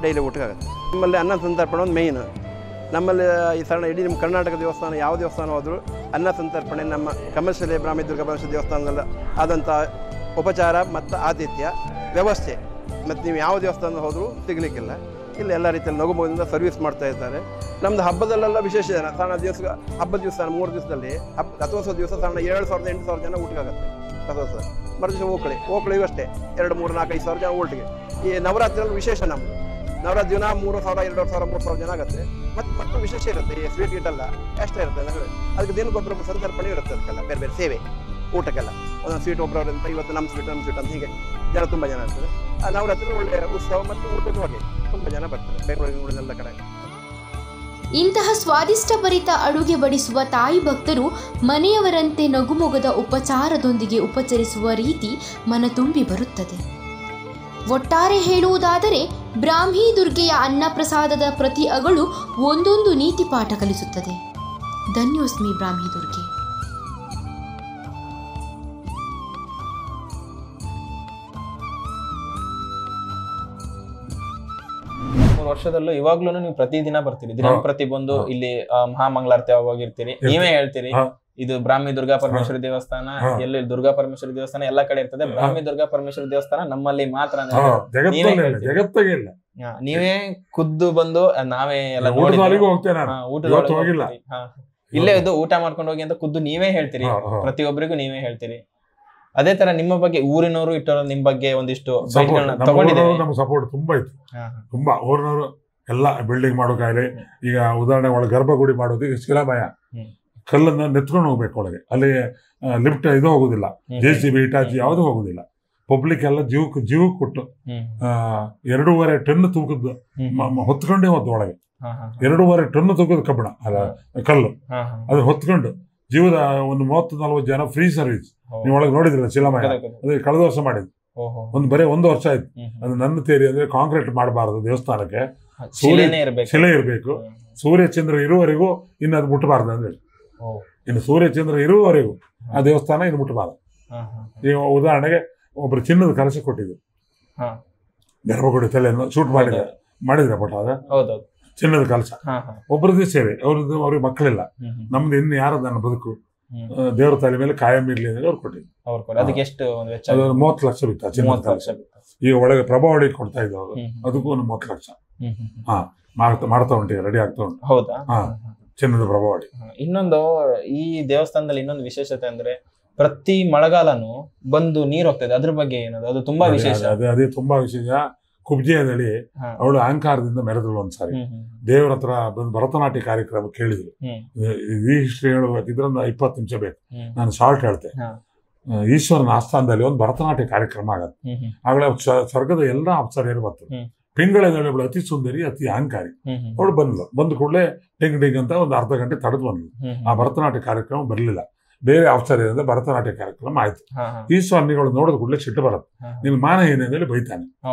ಡೈಲಿ ಊಟಕ್ಕಾಗುತ್ತೆ. ನಮ್ಮಲ್ಲಿ ಅನ್ನ ಸಂತರ್ಪಣೆ ಒಂದು ಮೇಯ್ನ್. ನಮ್ಮಲ್ಲಿ ಈ ಸಣ್ಣ ಇಡೀ ನಿಮ್ಮ ಕರ್ನಾಟಕ ದೇವಸ್ಥಾನ ಯಾವ ದೇವಸ್ಥಾನ ಹೋದರೂ ಅನ್ನ ಸಂತರ್ಪಣೆ ನಮ್ಮ ಕಮರ್ಷಿಯಲ್ ಬ್ರಾಹ್ಮಿ ದುರ್ಗಾ ಪರಮೇಶ್ವರಿ ದೇವಸ್ಥಾನದಲ್ಲಿ ಆದಂಥ ಉಪಚಾರ ಮತ್ತು ಆತಿಥ್ಯ ವ್ಯವಸ್ಥೆ ಮತ್ತು ನೀವು ಯಾವ ದೇವಸ್ಥಾನದ ಹೋದರೂ ಸಿಗಲಿಕ್ಕಿಲ್ಲ. ಇಲ್ಲಿ ಎಲ್ಲ ರೀತಿಯಲ್ಲಿ ನಗುಮೊಗದಿಂದ ಸರ್ವಿಸ್ ಮಾಡ್ತಾ ಇದ್ದಾರೆ. ನಮ್ಮದು ಹಬ್ಬದಲ್ಲೆಲ್ಲ ವಿಶೇಷ ಜನ ಸಣ್ಣ ದಿವಸ, ಹಬ್ಬದ ದಿವಸ 3 ದಿವಸದಲ್ಲಿ ರಥೋತ್ಸವ ದಿವಸ ಸಣ್ಣ 7,000-8,000 ಜನ ಊಟಕ್ಕಾಗುತ್ತೆ. ರಥೋತ್ಸವ ಮರುದಿವಸ ಓಕಳಿಗೂ ಅಷ್ಟೇ 2,000-4,000-5,000 ಜನ ಊಟಿಗೆ. ಈ ನವರಾತ್ರಿಯಲ್ಲಿ ವಿಶೇಷ ನಮ್ಮದು. ನವರಾತ್ರಿ ದಿನ 3,000-2,000-3,000 ಜನ ಆಗುತ್ತೆ. ಮತ್ತು ವಿಶೇಷ ಇರುತ್ತೆ. ಈ ಸ್ವೀಟ್ ಗೀಟೆಲ್ಲ ಎಷ್ಟೇ ಇರುತ್ತೆ ಅಂದರೆ ಅದಕ್ಕೆ ದಿನಕ್ಕೊಬ್ಬರೊಬ್ಬರು ಸಂತರ್ಪಣೆ ಇರುತ್ತೆ. ಅದಕ್ಕೆಲ್ಲ ಬೇರೆ ಬೇರೆ ಸೇವೆ ಊಟಕ್ಕೆಲ್ಲ ಒಂದೊಂದು ಸ್ವೀಟ್ ಒಬ್ಬರವರಿಂದ, ಇವತ್ತು ನಮ್ಮ ಸ್ವೀಟ್ ಅಂತ ಹೀಗೆ ಜನ ತುಂಬ ಜನ ಇರ್ತದೆ. ಆ ನವರಾತ್ರಿ ಒಳ್ಳೆಯ ಉತ್ಸವ ಮತ್ತು ಊಟಕ್ಕೆ ಹೋಗಿ ತುಂಬ ಜನ ಬರ್ತಾರೆ ಬೆಂಗಳೂರಿನ ಕಡೆ. ಇಂತಹ ಸ್ವಾದಿಷ್ಟಭರಿತ ಅಡುಗೆ ಬಡಿಸುವ ತಾಯಿ ಭಕ್ತರು ಮನೆಯವರಂತೆ ನಗುಮೊಗದ ಉಪಚಾರದೊಂದಿಗೆ ಉಪಚರಿಸುವ ರೀತಿ ಮನ ತುಂಬಿ ಬರುತ್ತದೆ. ಒಟ್ಟಾರೆ ಹೇಳುವುದಾದರೆ ಬ್ರಾಹ್ಮಿ ದುರ್ಗೆಯ ಅನ್ನಪ್ರಸಾದದ ಪ್ರತಿ ಅಗಳು ಒಂದೊಂದು ನೀತಿ ಪಾಠ ಕಲಿಸುತ್ತದೆ. ಧನ್ಯೋಸ್ಮಿ ಬ್ರಾಹ್ಮಿ ದುರ್ಗೆ. ವರ್ಷದಲ್ಲೂ ಇವಾಗ್ಲೂ ನೀವು ಪ್ರತಿದಿನ ಬರ್ತೀರಿ, ದಿನಂಪ್ರತಿ ಬಂದು ಇಲ್ಲಿ ಮಹಾಮಂಗಳಾರತಿ ಹೋಗಿರ್ತೀರಿ. ನೀವೇ ಹೇಳ್ತೀರಿ ಇದು ಬ್ರಾಹ್ಮಿ ದುರ್ಗಾ ಪರಮೇಶ್ವರಿ ದೇವಸ್ಥಾನ, ಎಲ್ಲಿ ದುರ್ಗಾ ಪರಮೇಶ್ವರಿ ದೇವಸ್ಥಾನ ಎಲ್ಲ ಕಡೆ ಇರ್ತದೆ, ಬ್ರಾಹ್ಮಿ ದುರ್ಗಾ ಪರಮೇಶ್ವರಿ ದೇವಸ್ಥಾನ ನಮ್ಮಲ್ಲಿ ಮಾತ್ರ. ನೀವೇ ಖುದ್ದು ಬಂದು ನಾವೇ ಎಲ್ಲ ಇಲ್ಲೇ ಇದು ಊಟ ಮಾಡ್ಕೊಂಡು ಹೋಗಿ ಅಂತ ಖುದ್ದು ನೀವೇ ಹೇಳ್ತೀರಿ, ಪ್ರತಿಯೊಬ್ಬರಿಗೂ ನೀವೇ ಹೇಳ್ತೀರಿ. ಅದೇ ತರ ನಿಮ್ಮ ಬಗ್ಗೆ ಊರಿನವರು ಇಟ್ಟವರು ನಿಮ್ ಬಗ್ಗೆ ಒಂದಿಷ್ಟು ನಮ್ಮ ಸಪೋರ್ಟ್ ತುಂಬಾ ಇತ್ತು. ತುಂಬಾ ಊರಿನವರು ಎಲ್ಲ ಬಿಲ್ಡಿಂಗ್ ಮಾಡೋಕಾಗ್ಲಿ, ಈಗ ಉದಾಹರಣೆ ಒಳಗೆ ಗರ್ಭಗುಡಿ ಮಾಡೋದು, ಈಗ ಶಿಲಾಮಯ ಕಲ್ಲನ್ನ ನೆತ್ಕೊಂಡು ಹೋಗ್ಬೇಕು ಒಳಗೆ, ಅಲ್ಲಿ ಲಿಫ್ಟ್ ಇದು ಹೋಗುದಿಲ್ಲ, JCB ಇಟಾಚಿ ಯಾವುದು ಹೋಗುದಿಲ್ಲ. ಪಬ್ಲಿಕ್ ಎಲ್ಲ ಜೀವ ಕೊಟ್ಟು 2.5 ಟನ್ ತೂಕದ್ದು ಹೊತ್ಕೊಂಡೇ ಹೋದ್ ಒಳಗೆ. 2.5 ಟನ್ ತೂಕದ ಕಬ್ಬಣ ಅಲ್ಲ ಕಲ್ಲು, ಅದು ಹೊತ್ಕೊಂಡು ಜೀವದ ಒಂದು 30-40 ಜನ ಫ್ರೀ ಸರ್ವಿಸ್. ನೀವು ಒಳಗೆ ನೋಡಿದ್ರಲ್ಲ ಶಿಲಾಮಯ, ಅದೇ ಕಳೆದ ವರ್ಷ ಮಾಡಿದ್ದು. ಬರೀ 1 ವರ್ಷ ಆಯ್ತು. ಅದು ನನ್ನ ತೇರಿ ಅಂದ್ರೆ ಕಾಂಕ್ರೀಟ್ ಮಾಡಬಾರದು ದೇವಸ್ಥಾನಕ್ಕೆ, ಶಿಲೆ ಇರಬೇಕು. ಸೂರ್ಯಚಂದ್ರ ಇರುವವರೆಗೂ ಇನ್ನು ಅದು ಮುಟ್ಟಬಾರ್ದು ಅಂದ್ರೆ, ಇನ್ನು ಸೂರ್ಯಚಂದ್ರ ಇರುವವರೆಗೂ ಆ ದೇವಸ್ಥಾನ ಇನ್ನು ಮುಟ್ಟಬಾರ್ದು. ಈಗ ಉದಾಹರಣೆಗೆ ಒಬ್ರು ಚಿನ್ನದ ಕಲಶ ಕೊಟ್ಟಿದ್ರು, ಗರ್ಭಗುಡಿ ತಲೆಯನ್ನು ಶೂಟ್ ಮಾಡಿದ್ರೆ ಬಟ್ ಅದ ಚಿನ್ನದ ಕಲಶ ಒಬ್ಬರದೇ ಸೇವೆ. ಅವ್ರಿಗೆ ಮಕ್ಕಳಿಲ್ಲ, ನಮ್ದು ಇನ್ನು ಯಾರು ನನ್ನ ಬದುಕು ದೇವ್ರ ತಲೆ ಮೇಲೆ ಕಾಯಂ ಇರ್ಲಿ ಅಂದ್ರೆ ಅವ್ರು ಕೊಟ್ಟಿದ್ರು. ಅದಕ್ಕೆ ಎಷ್ಟು 30 ಲಕ್ಷ ಬಿತ್ತು ಚಿನ್ನದ ಕಲಶ. ಈಗ ಒಳಗೆ ಪ್ರಭಾವಳಿ ಕೊಡ್ತಾ ಇದ್ರು, ಅದಕ್ಕೂ ಒಂದು 30 ಲಕ್ಷ. ಮಾಡ್ತಾ ಉಂಟು, ರೆಡಿ ಆಗ್ತಾ ಉಂಟು. ಹೌದಾ? ಚಿನ್ನದ ಪ್ರಭಾವಳಿ. ಇನ್ನೊಂದು ಈ ದೇವಸ್ಥಾನದಲ್ಲಿ ಇನ್ನೊಂದು ವಿಶೇಷತೆ ಅಂದ್ರೆ ಪ್ರತಿ ಮಳೆಗಾಲನು ಬಂದು ನೀರು ಹೋಗ್ತದೆ. ಅದ್ರ ಬಗ್ಗೆ ಏನದು? ಅದು ತುಂಬಾ ವಿಶೇಷ. ಅದೇ ತುಂಬಾ ವಿಶೇಷ. ಕುಬ್ಜೆ ಅಂತೇಳಿ ಅವಳು ಅಹಂಕಾರದಿಂದ ಮೆರೆದಳು ಒಂದ್ಸಾರಿ. ದೇವ್ರ ಹತ್ರ ಬಂದು ಭರತನಾಟ್ಯ ಕಾರ್ಯಕ್ರಮ ಕೇಳಿದ್ರು. ಈ ಹಿಸ್ಟ್ರಿ ಹೇಳಬೇಕಿದ್ರೆ ಒಂದು 20 ನಿಮಿಷ ಬೇಕು, ನಾನು ಶಾರ್ಟ್ ಹೇಳ್ತೆ. ಈಶ್ವರನ ಆಸ್ಥಾನದಲ್ಲಿ ಒಂದು ಭರತನಾಟ್ಯ ಕಾರ್ಯಕ್ರಮ ಆಗತ್ತೆ. ಆಗಳ ಸ್ವರ್ಗದ ಎಲ್ಲ ಅಪ್ಸರೆಯರು ಬರ್ತಾರೆ. ಪಿಂಗಳದಲ್ಲಿ ಅವಳು ಅತಿ ಸುಂದರಿ, ಅತಿ ಅಹಂಕಾರಿ. ಅವಳು ಬಂದ್ಲು. ಬಂದ ಕೂಡಲೇ ಡಿಂಗ್ ಡಿಂಗ್ ಅಂತ ಒಂದು ಅರ್ಧ ಗಂಟೆ ತಡೆದು ಬಂದ್ಲು. ಆ ಭರತನಾಟ್ಯ ಕಾರ್ಯಕ್ರಮ ಬರಲಿಲ್ಲ. ಬೇರೆ ಅಪ್ಸರೆಯಿಂದ ಭರತನಾಟ್ಯ ಕಾರ್ಯಕ್ರಮ ಆಯ್ತು. ಈಶ್ವರನಿಗಳು ನೋಡಿದ ಕೂಡಲೇ ಸಿಟ್ಟು ಬರುತ್ತೆ. ನಿನ್ ಮಾನ ಏನೇಳಿ ಬೈತಾನೆ.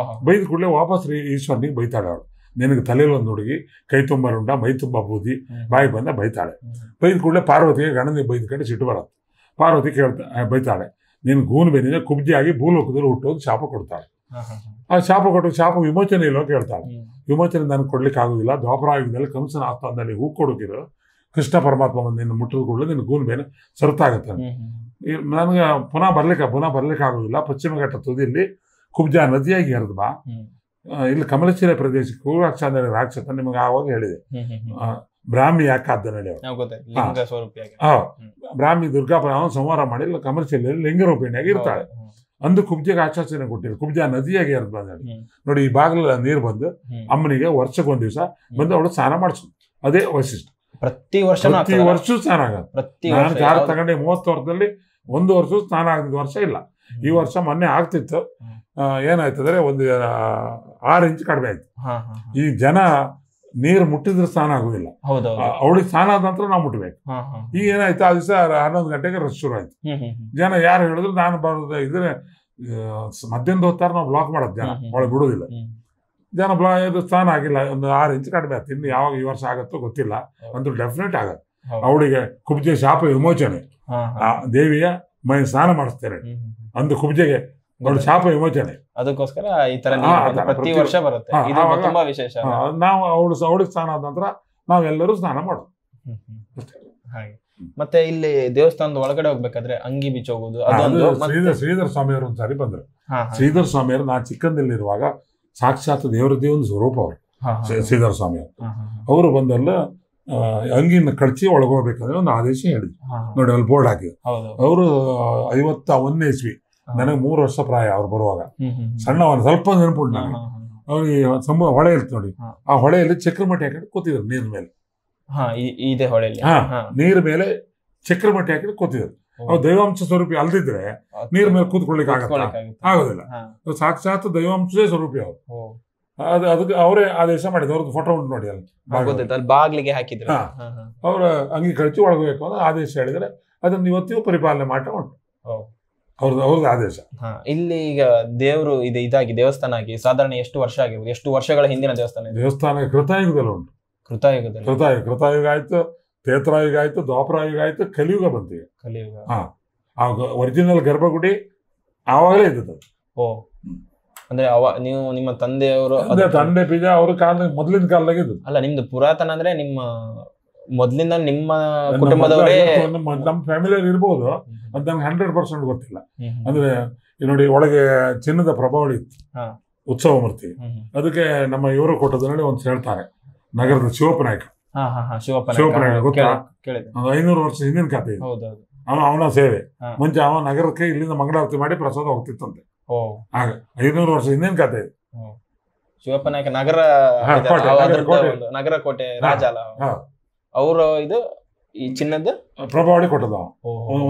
ಬೈದ ಕೂಡಲೇ ವಾಪಸ್ ಈಶ್ವರನಿಗೆ ಬೈತಾಳೆ ಅವಳು. ನಿನಗೆ ತಲೆಯಲ್ಲಿ ಒಂದು ಹುಡುಗಿ, ಕೈ ತುಂಬ ರುಂಡ, ಮೈ ತುಂಬ ಬೂದಿ, ಬಾಯಿ ಬಂದ ಬೈತಾಳೆ. ಬೈದ ಕೂಡಲೇ ಪಾರ್ವತಿಗೆ ಗಣನೆ ಬೈದ್ಕೊಂಡು ಸಿಟ್ಟು ಬರುತ್ತೆ. ಪಾರ್ವತಿ ಬೈತಾಳೆ, ನೀನು ಗೂನು ಬೇನಿದೆ ಕುಬ್ಜಿಯಾಗಿ ಭೂಲೋಕದಲ್ಲಿ ಹುಟ್ಟೋದು ಶಾಪ ಕೊಡ್ತಾಳೆ. ಆ ಶಾಪ ಕೊಟ್ಟು ಶಾಪ ವಿಮೋಚನೆ ಇಲ್ಲೋ ಕೇಳ್ತಾಳೆ. ವಿಮೋಚನೆ ನನಗೆ ಕೊಡ್ಲಿಕ್ಕೆ ಆಗುದಿಲ್ಲ. ದ್ವಾಪರಾಯುಗದಲ್ಲಿ ಕಂಸನ ಆಸ್ಥಾನದಲ್ಲಿ ಹೂ ಕೊಡೋಕಿರೋ ಕೃಷ್ಣ ಪರಮಾತ್ಮ ಬಂದು ನಿನ್ನ ಮುಟ್ಟಿದ ಕೂಡಲೇ ನಿನ್ನ ಗೂನು ಬೇನೆ ಸರುತ್ತಾಗತ್ತೆ. ನನಗೆ ಪುನಃ ಬರ್ಲಿಕ್ಕೆ ಆಗುದಿಲ್ಲ. ಪಶ್ಚಿಮ ಘಟ್ಟ ತುದಿಯಲ್ಲಿ ಕುಬ್ಜಾ ನದಿಯಾಗಿ ಹರಿದು ಬಾ. ಇಲ್ಲಿ ಕಮಲಶಿಲೆ ಪ್ರದೇಶ ಕೂರಾಕ್ಷಾಂದಲ್ಲಿ ರಾಕ್ಷಸ ನಿಮಗೆ ಆವಾಗ ಹೇಳಿದೆ. ಬ್ರಾಹ್ಮಿ ಯಾಕಾದ್ದನ ಹೇಳಿ ಬ್ರಾಹ್ಮಿ ದುರ್ಗಾಪುರ ಅವನು ಸಂಹಾರ ಮಾಡಿ ಕಮಲಶಿಲೆಯಲ್ಲಿ ಲಿಂಗರೂಪಿಣಿಯಾಗಿ ಇರ್ತಾಳೆ. ಅಂದು ಕುಬ್ಜೆಗೆ ಆಶ್ವಾಸನೆ ಕೊಟ್ಟಿದ್ರು. ಕುಬ್ಜಾ ನದಿಯಾಗಿ ಹರಿದು ಬಂದ ನೋಡಿ. ಈ ಬಾಗಿಲ ನೀರು ಬಂದು ಅಮ್ಮನಿಗೆ ವರ್ಷಕ್ಕೊಂದ್ ದಿವಸ ಬಂದು ಅವಳು ಸ್ನಾನ ಮಾಡಿಸೋದು. ಅದೇ ವೈಶಿಷ್ಟ್ಯ. ಪ್ರತಿ ವರ್ಷ ಸ್ನಾನ ಆಗತ್ತೆ. ನಾನು ಕಾರ್ ತಗೊಂಡೆ 30 ವರ್ಷದಲ್ಲಿ 1 ವರ್ಷ ಸ್ನಾನ ಆಗದ ವರ್ಷ ಇಲ್ಲ. ಈ ವರ್ಷ ಮೊನ್ನೆ ಆಗ್ತಿತ್ತು. ಏನಾಯ್ತಂದ್ರೆ ಒಂದು 6 ಇಂಚ್ ಕಡಿಮೆ ಆಯ್ತು. ಈ ಜನ ನೀರು ಮುಟ್ಟಿದ್ರೆ ಸ್ನಾನ ಆಗುದಿಲ್ಲ. ಅವಳಿಗೆ ಸ್ನಾನ ಆದ ನಂತರ ನಾವು ಮುಟ್ಬೇಕು. ಈಗ ಏನಾಯ್ತು, ಆ ದಿವಸ 11 ಗಂಟೆಗೆ ರಶ್ ಶುರು ಆಯ್ತು. ಜನ ಯಾರು ಹೇಳಿದ್ರು ನಾನು ಬರೋದು ಇದ್ರೆ ಮಧ್ಯಾಹ್ನದ ಹೊತ್ತಾರ ನಾವು ಬ್ಲಾಕ್ ಮಾಡೋದು. ಜನ ಒಳಗೆ ಬಿಡುದಿಲ್ಲ. ಜನ ಇದು ಸ್ನಾನ ಆಗಿಲ್ಲ. ಒಂದು 6 ಇಂಚ್ ಕಡಿಮೆ ಆಯ್ತು. ಇನ್ನು ಯಾವಾಗ ಈ ವರ್ಷ ಆಗತ್ತೋ ಗೊತ್ತಿಲ್ಲ. ಅಂತೂ ಡೆಫಿನೆಟ್ ಆಗತ್ತೆ. ಅವಳಿಗೆ ಕುಬ್ಜೆ ಶಾಪ ವಿಮೋಚನೆ. ದೇವಿಯ ಮೈ ಸ್ನಾನ ಮಾಡಿಸ್ತೇನೆ ಅಂದು ಕುಬ್ಜೆಗೆ ಅವಳು ಶಾಪ ವಿಮೋಚನೆ. ಅದಕ್ಕೋಸ್ಕರ ಈ ತರ ಪ್ರತಿ ವರ್ಷ ಬರುತ್ತೆ. ತುಂಬಾ ವಿಶೇಷ. ನಾವು ಅವಳಿಗೆ ಸ್ನಾನ ಆದ ನಂತರ ನಾವೆಲ್ಲರೂ ಸ್ನಾನ ಮಾಡೋದು. ಹಾಗೆ ಮತ್ತೆ ಇಲ್ಲಿ ದೇವಸ್ಥಾನದ ಒಳಗಡೆ ಹೋಗ್ಬೇಕಾದ್ರೆ ಅಂಗಿ ಬಿಚ್ಚಿ ಹೋಗುದು. ಶ್ರೀಧರ ಸ್ವಾಮಿಯವರು ಒಂದ್ಸಾರಿ ಬಂದ್ರು. ಶ್ರೀಧರ ಸ್ವಾಮಿಯವರು ನಾನು ಚಿಕ್ಕಂದಲ್ಲಿರುವಾಗ ಸಾಕ್ಷಾತ್ ದೇವರದ್ದೇ ಒಂದು ಸ್ವರೂಪ ಅವರು. ಶ್ರೀಧರ ಸ್ವಾಮಿಯವರು ಅವರು ಬಂದಲ್ಲ ಅಂಗಿನ ಕಳಚಿ ಒಳಗೋಗ್ಬೇಕಂದ್ರೆ ಒಂದು ಆದೇಶ ಹೇಳಿದ್ರು. ನೋಡಿ ಅಲ್ಲಿ ಬೋರ್ಡ್ ಹಾಕಿದ್ರು. ಅವರು 51ನೇ ಇಸ್ವಿ. ನನಗೆ 3 ವರ್ಷ ಪ್ರಾಯ ಅವ್ರು ಬರುವಾಗ. ಸಣ್ಣವನ್ನ ಸ್ವಲ್ಪ ನೆನಪುಂಟು ನನಗೆ. ಅವ್ರಿಗೆ ಹೊಳೆ ಇರ್ತ ನೋಡಿ. ಆ ಹೊಳೆಯಲ್ಲಿ ಚಕ್ರಮಟ್ಟಿ ಹಾಕಿಟ್ಟು ಕೂತಿದ್ರು ನೀರ್ ಮೇಲೆ. ನೀರ್ ಮೇಲೆ ಚಕ್ರಮಟ್ಟಿ ಹಾಕಿಟ್ಟು ಕೂತಿದ್ರು. ಅವ್ರು ದೈವಾಂಶ ಸ್ವರೂಪಿ ಅಲ್ದಿದ್ರೆ ನೀರ್ ಮೇಲೆ ಕೂತ್ಕೊಳ್ಳಿಕ್ಕೆ ಆಗೋದಿಲ್ಲ. ಸಾಕ್ಷಾತ್ ದೈವಾಂಶದೇ ಸ್ವರೂಪಿ ಅವರು. ಅದಕ್ಕೆ ಅವರೇ ಆದೇಶ ಮಾಡಿದ್ರು. ಅವ್ರದ್ದು ಫೋಟೋ ಉಂಟು ನೋಡಿ ಅಲ್ಲಿ ಬಾಗ್ಲಿಗೆ ಹಾಕಿದ್ರು. ಅವ್ರ ಅಂಗಿ ಕಳಿಸಿ ಒಳಗಬೇಕು ಅಂತ ಆದೇಶ ಹೇಳಿದ್ರೆ ಅದನ್ನ ಇವತ್ತಿಗೂ ಪರಿಪಾಲನೆ ಮಾಡ್ತಾ ಉಂಟು. ಅವ್ರದ್ದು ಆದೇಶ. ಇಲ್ಲಿ ಈಗ ದೇವರು ಇದಾಗಿ ದೇವಸ್ಥಾನ ಆಗಿ ಸಾಧಾರಣ ಎಷ್ಟು ವರ್ಷ ಆಗಿರ್ಬೋದು? ಎಷ್ಟು ವರ್ಷಗಳ ಹಿಂದಿನ ದೇವಸ್ಥಾನ? ದೇವಸ್ಥಾನ ಕೃತಾಯುಗದಲ್ಲಿ ಉಂಟು. ಕೃತಾಯುಗ ಆಯ್ತು, ತ್ರೇತಾಯುಗ ಆಯ್ತು, ದ್ವಾಪರಾಯುಗ ಆಯ್ತು, ಕಲಿಯುಗ ಬಂತು. ಕಲಿಯುಗ ಒರಿಜಿನಲ್ ಗರ್ಭಗುಡಿ ಆವಾಗಲೇ ಇದ್ದದ್ದು. ಅಂದ್ರೆ ನೀವು ನಿಮ್ಮ ತಂದೆಯವರು ತಂದೆ ಬೀಜ ಅವ್ರ ಕಾಲ ಮೊದಲಿನ ಕಾಲದಾಗ ಇದ್ದು ಅಲ್ಲ. ನಿಮ್ದು ಪುರಾತನ ಅಂದ್ರೆ ನಿಮ್ಮ ಮೊದ್ಲಿಂದ ನಿಮ್ಮ ಕುಟುಂಬದವರೇ ನಮ್ಮ ಫ್ಯಾಮಿಲಿಯಲ್ಲಿ ಇರ್ಬೋದು ಅಂತ ನಂಗೆ 100% ಗೊತ್ತಿಲ್ಲ. ಅಂದ್ರೆ ನೋಡಿ ಒಳಗೆ ಚಿನ್ನದ ಪ್ರಭಾವಳಿ ಇತ್ತು, ಉತ್ಸವ ಮೂರ್ತಿ. ಅದಕ್ಕೆ ನಮ್ಮ ಇವರು ಕೊಟ್ಟದ್ರಲ್ಲಿ ಒಂದು ಹೇಳ್ತಾರೆ, ನಗರದ ಶಿವಪ್ಪನಾಯಕ. ಶಿವಪ್ಪನಾಯಕ ಗೊತ್ತಾ? 500 ವರ್ಷ ಹಿಂದಿನ ಕಥೆ. ಅವನ ಸೇವೆ ಮುಂಚೆ ಅವ ನಗರಕ್ಕೆ ಇಲ್ಲಿಂದ ಮಂಗಳಾರತಿ ಮಾಡಿ ಪ್ರಸಾದ ಹೋಗ್ತಿತ್ತಂತೆ. ಹಾಗೆ 500 ವರ್ಷ ಹಿಂದಿನ ಕಥೆ. ಶಿವಪ್ಪನಾಯಕ ನಗರ ಕೋಟೆ ರಾಜ ಅಲ್ಲ ಅವರು. ಇದು ಈ ಚಿನ್ನದ ಪ್ರಭಾವಳಿ ಕೊಟ್ಟದ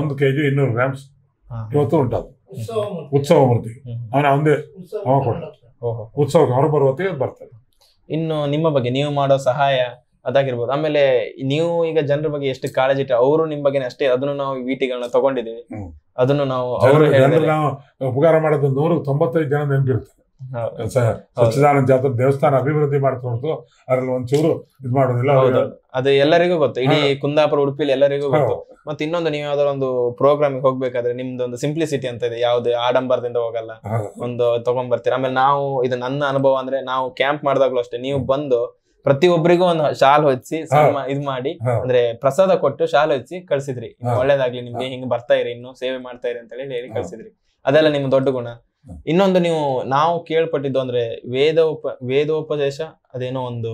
1 kg 200 ಗ್ರಾಮ್ಸ್ ಇವತ್ತು ಉಂಟದು. ಉತ್ಸವ ಮೂರ್ತಿ ಒಂದೇ ಅವ ಕೊಟ್ಟ. ಉತ್ಸವಕ್ಕೆ ಹೊರ ಬರುವತ್ತಿಗೆ ಬರ್ತದೆ. ಇನ್ನು ನಿಮ್ಮ ಬಗ್ಗೆ ನೀವು ಮಾಡೋ ಸಹಾಯ ಅದಾಗಿರ್ಬೋದು. ಆಮೇಲೆ ನೀವು ಈಗ ಜನರ ಬಗ್ಗೆ ಎಷ್ಟು ಕಾಳಜಿ ಇಟ್ಟರೆ ಅವರು ನಿಮ್ಮ ಬಗ್ಗೆ ಅಷ್ಟೇ. ಅದನ್ನು ನಾವು ವಿಟಿಗಳನ್ನ ತಗೊಂಡಿದ್ದೀವಿ. ಅದನ್ನು ನಾವು ಉಪಕಾರ ಮಾಡೋದು 195 ಜನ ನೆನಪಿರ್ತಾರೆ. ಸಚ್ಚಿದಾನಂದ ಜಾತ್ರೆ ದೇವಸ್ಥಾನ ಅಭಿವೃದ್ಧಿ ಮಾಡ್ಕೊಂಡು ಅದ್ರಲ್ಲಿ ಒಂಚೂರು ಇದು ಮಾಡೋದಿಲ್ಲ. ಅದು ಎಲ್ಲರಿಗೂ ಗೊತ್ತು. ಇಡೀ ಕುಂದಾಪುರ ಉಡುಪಿಲಿ ಎಲ್ಲರಿಗೂ ಗೊತ್ತು. ಮತ್ತೆ ಇನ್ನೊಂದು, ನೀವು ಯಾವ್ದಾರ ಒಂದು ಪ್ರೋಗ್ರಾಮಿಗೆ ಹೋಗ್ಬೇಕಾದ್ರೆ ನಿಮ್ದೊಂದು ಸಿಂಪ್ಲಿಸಿಟಿ ಅಂತ ಇದೆ. ಯಾವ್ದು ಆಡಂಬರದಿಂದ ಹೋಗಲ್ಲ, ಒಂದು ತಗೊಂಡ್ ಬರ್ತೀರ. ಆಮೇಲೆ ನಾವು ಇದು ನನ್ನ ಅನುಭವ ಅಂದ್ರೆ, ನಾವು ಕ್ಯಾಂಪ್ ಮಾಡಿದಾಗ್ಲೂ ಅಷ್ಟೇ, ನೀವು ಬಂದು ಪ್ರತಿಯೊಬ್ಬರಿಗೂ ಒಂದು ಶಾಲ್ ಹೊಚ್ಚಿ ಇದ್ ಮಾಡಿ ಅಂದ್ರೆ ಪ್ರಸಾದ ಕೊಟ್ಟು ಶಾಲ್ ಹೊಚ್ಚಿ ಕಳ್ಸಿದ್ರಿ. ಒಳ್ಳೇದಾಗ್ಲಿ ನಿಮ್ಗೆ, ಹಿಂಗ್ ಬರ್ತಾ ಇರಿ, ಇನ್ನು ಸೇವೆ ಮಾಡ್ತಾ ಇರಿ ಅಂತ ಹೇಳಿ ಕಳ್ಸಿದ್ರಿ. ಅದೆಲ್ಲ ನಿಮ್ ದೊಡ್ಡ ಗುಣ. ಇನ್ನೊಂದು, ನಾವು ಕೇಳ್ಪಟ್ಟಿದ್ದು ಅಂದ್ರೆ ವೇದೋಪದೇಶ ಅದೇನೋ ಒಂದು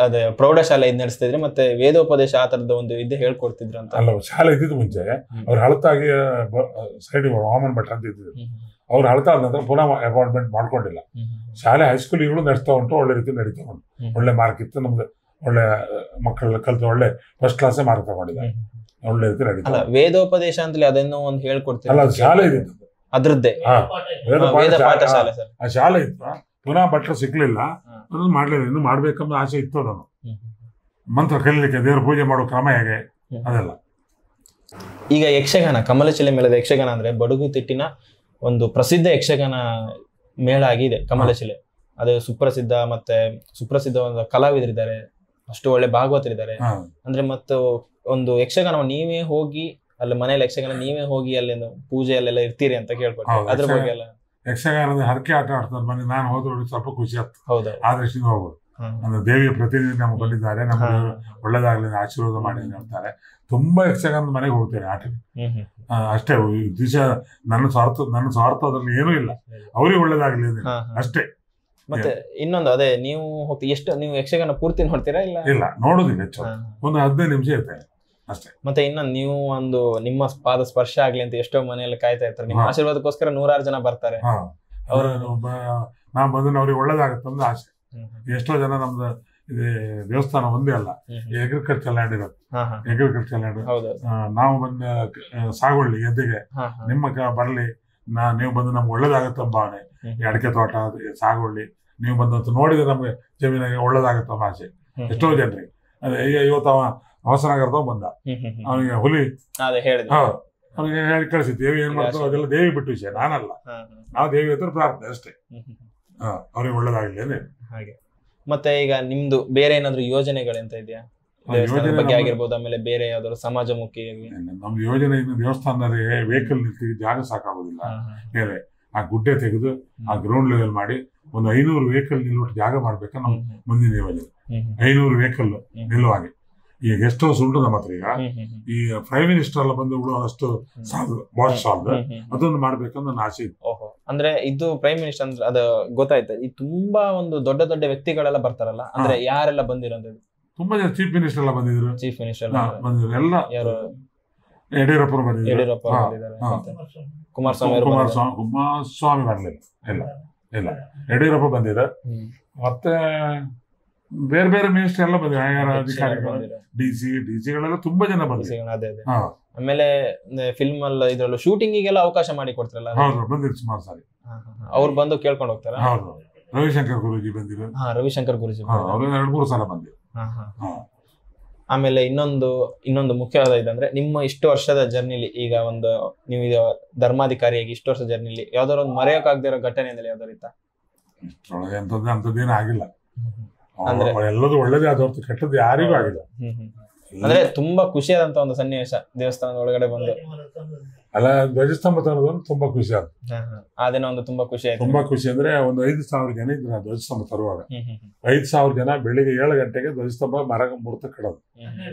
ಅದೇ ಪ್ರೌಢಶಾಲೆ ಇದ್ ನಡೆಸ್ತಿದ್ರಿ. ಮತ್ತೆ ವೇದೋಪದೇಶ ಆ ತರದ ಒಂದು ಇದು ಹೇಳ್ಕೊಡ್ತಿದ್ರು ಅಂತ. ಅಲ್ಲ, ಶಾಲೆ ಇದ್ದಿದ್ದು ಮುಂಚೆ ಅವ್ರು ಹಳತಾಗಿ ಸೈಡ್ ವಾಮನ್ ಭಟ್ರ ಅಂತ ಇದ್ದಿದ್ರು. ಅವ್ರು ಅಳ್ತಾ ಆದ ನಂತರ ಪುನಃ ಅಪಾಯಿಂಟ್ಮೆಂಟ್ ಮಾಡ್ಕೊಂಡಿಲ್ಲ. ಶಾಲೆ ಹೈಸ್ಕೂಲ್ ಈಗಲೂ ನಡೆಸ್ತಾ ಉಂಟು, ಒಳ್ಳೆ ರೀತಿ ನಡೀತಾ ಉಂಟು. ಒಳ್ಳೆ ಮಾರ್ಕ್ ಇತ್ತು ನಮ್ದು, ಒಳ್ಳೆ ಮಕ್ಕಳೆಲ್ಲ ಕಲಿತು ಒಳ್ಳೆ ಫಸ್ಟ್ ಕ್ಲಾಸೇ ಮಾರ್ಕ್ ತಗೊಂಡಿದ್ದಾರೆ, ಒಳ್ಳೆ ರೀತಿ ನಡೀತಾ. ವೇದೋಪದೇಶ ಅಂತಲೇ ಅದನ್ನು ಒಂದು ಹೇಳ್ಕೊಡ್ತೀವಿ. ಅಲ್ಲ, ಅದು ಶಾಲೆ ಇದ್ದಿದ್ದು ಅದ್ರದ್ದೇ ಆ ಶಾಲೆ ಇತ್ತು. ಪುನಃ ಭಟ್ರು ಸಿಗ್ಲಿಲ್ಲ, ಅದನ್ನು ಮಾಡ್ಲಿಲ್ಲ. ಇನ್ನು ಮಾಡ್ಬೇಕಂಬ ಆಸೆ ಇತ್ತು. ಅದನ್ನು ಮಂತ್ರ ಕಲೀಲಿಕ್ಕೆ, ದೇವ್ರ ಪೂಜೆ ಮಾಡೋ ಕ್ರಮ ಹೇಗೆ ಅದೆಲ್ಲ. ಈಗ ಯಕ್ಷಗಾನ, ಕಮಲಶಿಲೆ ಮೇಳದ ಯಕ್ಷಗಾನ ಅಂದ್ರೆ ಬಡಗುತಿಟ್ಟಿನ ಒಂದು ಪ್ರಸಿದ್ಧ ಯಕ್ಷಗಾನ ಮೇಳ ಆಗಿದೆ ಕಮಲಶಿಲೆ. ಅದು ಸುಪ್ರಸಿದ್ಧ, ಮತ್ತೆ ಸುಪ್ರಸಿದ್ಧ ಒಂದು ಕಲಾವಿದರಿದ್ದಾರೆ, ಅಷ್ಟು ಒಳ್ಳೆ ಭಾಗವತರಿದ್ದಾರೆ. ಅಂದ್ರೆ ಮತ್ತು ಒಂದು ಯಕ್ಷಗಾನವನ್ನು ನೀವೇ ಹೋಗಿ ಅಲ್ಲಿ ಮನೇಲಿ ಯಕ್ಷಗಾನ ನೀವೇ ಹೋಗಿ ಅಲ್ಲಿ ಪೂಜೆಯಲ್ಲೆಲ್ಲ ಇರ್ತೀರಿ ಅಂತ ಕೇಳ್ಕೊಳ್ತೀವಿ. ಅದ್ರ ಬಗ್ಗೆ ಎಲ್ಲ ಯಕ್ಷಗಾನದ ಹರಕೆ ಆಟ ಆಡ್ತಾರೆ ಬನ್ನಿ, ನಾನು ಹೋದ್ರೆ ಸ್ವಲ್ಪ ಖುಷಿ ಆಗ್ತದೆ. ಹೌದಾ? ಆ ದೃಷ್ಟಿಯಿಂದ ಹೋಗ್ಬೋದು. ಅಂದ್ರೆ ದೇವಿಯ ಪ್ರತಿನಿಧಿ ನಮ್ಗೆ ಬಂದಿದ್ದಾರೆ, ನಮ್ಗೆ ಒಳ್ಳೇದಾಗ್ಲಿ ಆಶೀರ್ವಾದ ಮಾಡಿ ಅಂತ ಹೇಳ್ತಾರೆ. ತುಂಬಾ ಯಕ್ಷಗಾನದ ಮನೆಗೆ ಹೋಗ್ತೇನೆ ಆಟಕ್ಕೆ, ಅಷ್ಟೇ. ದಿವಸ ನನ್ನ ಸ್ವಾರ್ಥ ಅದ್ರಲ್ಲಿ ಏನೂ ಇಲ್ಲ, ಅವ್ರಿಗೆ ಒಳ್ಳೇದಾಗ್ಲಿ ಅಷ್ಟೇ. ಮತ್ತೆ ಇನ್ನೊಂದು ಅದೇ, ನೀವು ಎಷ್ಟು ನೀವು ಯಕ್ಷಗಾನ ಪೂರ್ತಿ ನೋಡ್ತೀರಾ? ಇಲ್ಲ, ನೋಡೋದಿಲ್ಲ. ಹೆಚ್ಚು ಒಂದು 15 ನಿಮಿಷ ಇರ್ತೇನೆ ಅಷ್ಟೇ. ಮತ್ತೆ ಇನ್ನೊಂದು, ನೀವು ಒಂದು ನಿಮ್ಮ ಪಾದ ಸ್ಪರ್ಶ ಆಗ್ಲಿ ಅಂತ ಎಷ್ಟೋ ಮನೆಯಲ್ಲಿ ಕಾಯ್ತಾ ಇರ್ತಾರೆ. ನಿಮ್ಮ ಆಶೀರ್ವಾದಕ್ಕೋಸ್ಕರ 100 ಜನ ಬರ್ತಾರೆ. ನಾನ್ ಬಂದು ಅವ್ರಿಗೆ ಒಳ್ಳೇದಾಗತ್ತೆ ಅಂತ ಆಸೆ. ಎಷ್ಟೋ ಜನ ನಮ್ದು ಇದೇ ದೇವಸ್ಥಾನ ಒಂದೇ ಅಲ್ಲ, ಅಗ್ರಿಕಲ್ಚರ್ ಲ್ಯಾಂಡ್ ಇರುತ್ತೆ. ಅಗ್ರಿಕಲ್ಚರ್ ಲ್ಯಾಂಡ್ ನಾವು ಬಂದ ಸಾಗುವಳ್ಳಿ ಗೆದ್ದೆಗೆ ನಿಮ್ಮ ಬರ್ಲಿ, ನೀವು ಬಂದು ನಮ್ಗೆ ಒಳ್ಳೇದಾಗತ್ತ ಭಾವನೆ. ಅಡಿಕೆ ತೋಟ, ಸಾಗುವಳ್ಳಿ ನೀವು ಬಂದಂತ ನೋಡಿದ್ರೆ ನಮ್ಗೆ ಜಮೀನಾಗೆ ಒಳ್ಳೇದಾಗತ್ತ ಆಸೆ ಎಷ್ಟೋ ಜನರಿಗೆ. ಈಗ ಇವತ್ತು ಅವ ಹೊಸನಗರದವ ಬಂದ, ಅವನಿಗೆ ಹುಲಿ ಅವನಿಗೆ ಹೇಳಿ ಕಳಿಸಿದ್ದು. ದೇವಿ ಏನ್ ಮಾಡ್ತಾರೋ ಅದೆಲ್ಲ ದೇವಿ ಬಿಟ್ಟು ವಿಷಯ, ನಾನಲ್ಲ. ನಾವು ದೇವಿ ಹತ್ರ ಪ್ರಾರ್ಥನೆ ಅಷ್ಟೇ, ಅವ್ರಿಗೆ ಒಳ್ಳೇದಾಗ್ಲಿ ಹಾಗೆ. ಮತ್ತೆ ಈಗ ನಿಮ್ದು ಬೇರೆ ಏನಾದ್ರು ಯೋಜನೆಗಳೆಂತ ಇದೆಯಾ? ದೇವಸ್ಥಾನದ ಬಗ್ಗೆ ಆಗಿರ್ಬೋದು, ಆಮೇಲೆ ಬೇರೆ ಯಾವ್ದಾದ್ರು ಸಮಾಜಮುಖಿಯಾಗಿ? ನಮ್ದು ಯೋಜನೆ ಇನ್ನು ದೇವಸ್ಥಾನದಲ್ಲಿ ವೆಹಿಕಲ್ ನಿಂತಿಗೆ ಜಾಗ ಸಾಕಾಗೋದಿಲ್ಲ. ಬೇರೆ ಆ ಗುಡ್ಡೆ ತೆಗೆದು ಆ ಗ್ರೌಂಡ್ ಲೆವೆಲ್ ಮಾಡಿ ಒಂದು 500 ವೆಹಿಕಲ್ ನಿಲ್ಲುವ ಜಾಗ ಮಾಡ್ಬೇಕ ನಮ್ಮ ಮುಂದಿನ ಯೋಜನೆ. 500 ವೆಹಿಕಲ್ ನಿಲ್ಲುವಾಗೆ. ಈಗ ಗೆಸ್ಟ್ ಹೌಸ್ ಉಂಟು ನಮ್ಮ ಹತ್ರ. ಈಗ ಈ ಪ್ರೈಮ್ ಮಿನಿಸ್ಟರ್ ಎಲ್ಲ ಬಂದು ಉಳುವಷ್ಟು ಸಾಲದು, ಬಾಸ್ ಸಾಲದು, ಅದೊಂದು ಮಾಡ್ಬೇಕಂತ ನನ್ನ ಆಸೆ ಇತ್ತು. ಓಹೋ, ಅಂದ್ರೆ ಇದು ಪ್ರೈಮ್ ಮಿನಿಸ್ಟರ್ ಅಂದ್ರೆ ಅದು ಗೊತ್ತಾಯ್ತು. ಈ ತುಂಬಾ ಒಂದು ದೊಡ್ಡ ದೊಡ್ಡ ವ್ಯಕ್ತಿಗಳೆಲ್ಲ ಬರ್ತಾರಲ್ಲ, ಅಂದ್ರೆ ಯಾರೆಲ್ಲ ಬಂದಿರೋದು? ತುಂಬಾ ಜನ ಚೀಫ್ ಮಿನಿಸ್ಟರ್ ಎಲ್ಲ ಬಂದಿದ್ರು. ಚೀಫ್ ಮಿನಿಸ್ಟರ್ ಬಂದಿದ್ರು ಎಲ್ಲ. ಯಾರು? ಯಡಿಯೂರಪ್ಪ ಬಂದಿದ್ರು. ಯಡಿಯೂರಪ್ಪ ಕುಮಾರಸ್ವಾಮಿ ಬರ್ಲಿಲ್ಲ. ಇಲ್ಲ ಯಡಿಯೂರಪ್ಪ ಬಂದಿದ್ರು. ಮತ್ತೆ ಬೇರೆ ಬೇರೆ ಮಿನಿಸ್ಟರ್ ಎಲ್ಲ ಬಂದಿದ್ರು, ಅಧಿಕಾರಿಗಳು, ಡಿಸಿಗಳೆಲ್ಲ ತುಂಬಾ ಜನ ಬಂದಿದ್ರು. ಆಮೇಲೆ ಫಿಲ್ಮ್ ಅಲ್ಲ ಇದ್ರಲ್ಲೂ ಶೂಟಿಂಗಿಗೆಲ್ಲ ಅವಕಾಶ ಮಾಡಿ ಕೊಡ್ತಾರಲ್ಲ? ಹೌದು, ಬಂದಿದ್ರು ಸುಮಾರು ಸಾರಿ. ಅವ್ರು ಬಂದು ಕೇಳ್ಕೊಂಡು ಹೋಗ್ತಾರ? ಹೌದು, ರವಿಶಂಕರ್ ಗುರೂಜಿ ಬಂದಿರು. ರವಿಶಂಕರ್ ಗುರೂಜಿ ಅವ್ರು 2-3 ಸಲ ಬಂದಿರು. ಆಮೇಲೆ ಇನ್ನೊಂದು ಮುಖ್ಯವಾದ ಇದಂದ್ರೆ, ನಿಮ್ಮ ಇಷ್ಟು ವರ್ಷದ ಜರ್ನಿಲಿ, ಈಗ ಒಂದು ನೀವು ಧರ್ಮಾಧಿಕಾರಿಯಾಗಿ ಇಷ್ಟು ವರ್ಷದ ಜರ್ನಿಲಿ ಯಾವ್ದಾದ್ರು ಒಂದು ಮರೆಯೋಕಾಗದಿರೋ ಘಟನೆ ಅಂದ್ರೆ ಯಾವ್ದಾರು ಇತ್ತಾ? ಇಷ್ಟೊಳಗೆ ಅಂತದ್ದೇನು ಆಗಿಲ್ಲ. ಅಂದ್ರೆ ಎಲ್ಲದೂ ಒಳ್ಳೇದೇ ಆದವ್ರು, ಕೆಟ್ಟದ್ದು ಯಾರಿಗೂ ಆಗಿಲ್ಲ. ಅಂದ್ರೆ ತುಂಬಾ ಖುಷಿಯಾದಂತ ಒಂದು ಸನ್ನಿವೇಶ ದೇವಸ್ಥಾನದ ಒಳಗಡೆ ಬಂದು ಅಲ್ಲ, ಧ್ವಜಸ್ತಂಭ ತರೋದು ತುಂಬಾ ಖುಷಿ ಆಯ್ತು. ಆ ದಿನ ಒಂದು ತುಂಬಾ ಖುಷಿ ಆಯ್ತು. ತುಂಬಾ ಖುಷಿ ಅಂದ್ರೆ ಒಂದು 5,000 ಜನ ಇದ್ರು ಆ ಧ್ವಜಸ್ತಂಭ ತರುವಾಗ. 5,000 ಜನ ಬೆಳಿಗ್ಗೆ 7 ಗಂಟೆಗೆ ಧ್ವಜಸ್ತಂಭ ಮರ ಮುರ್ತ ಕಡೋದು.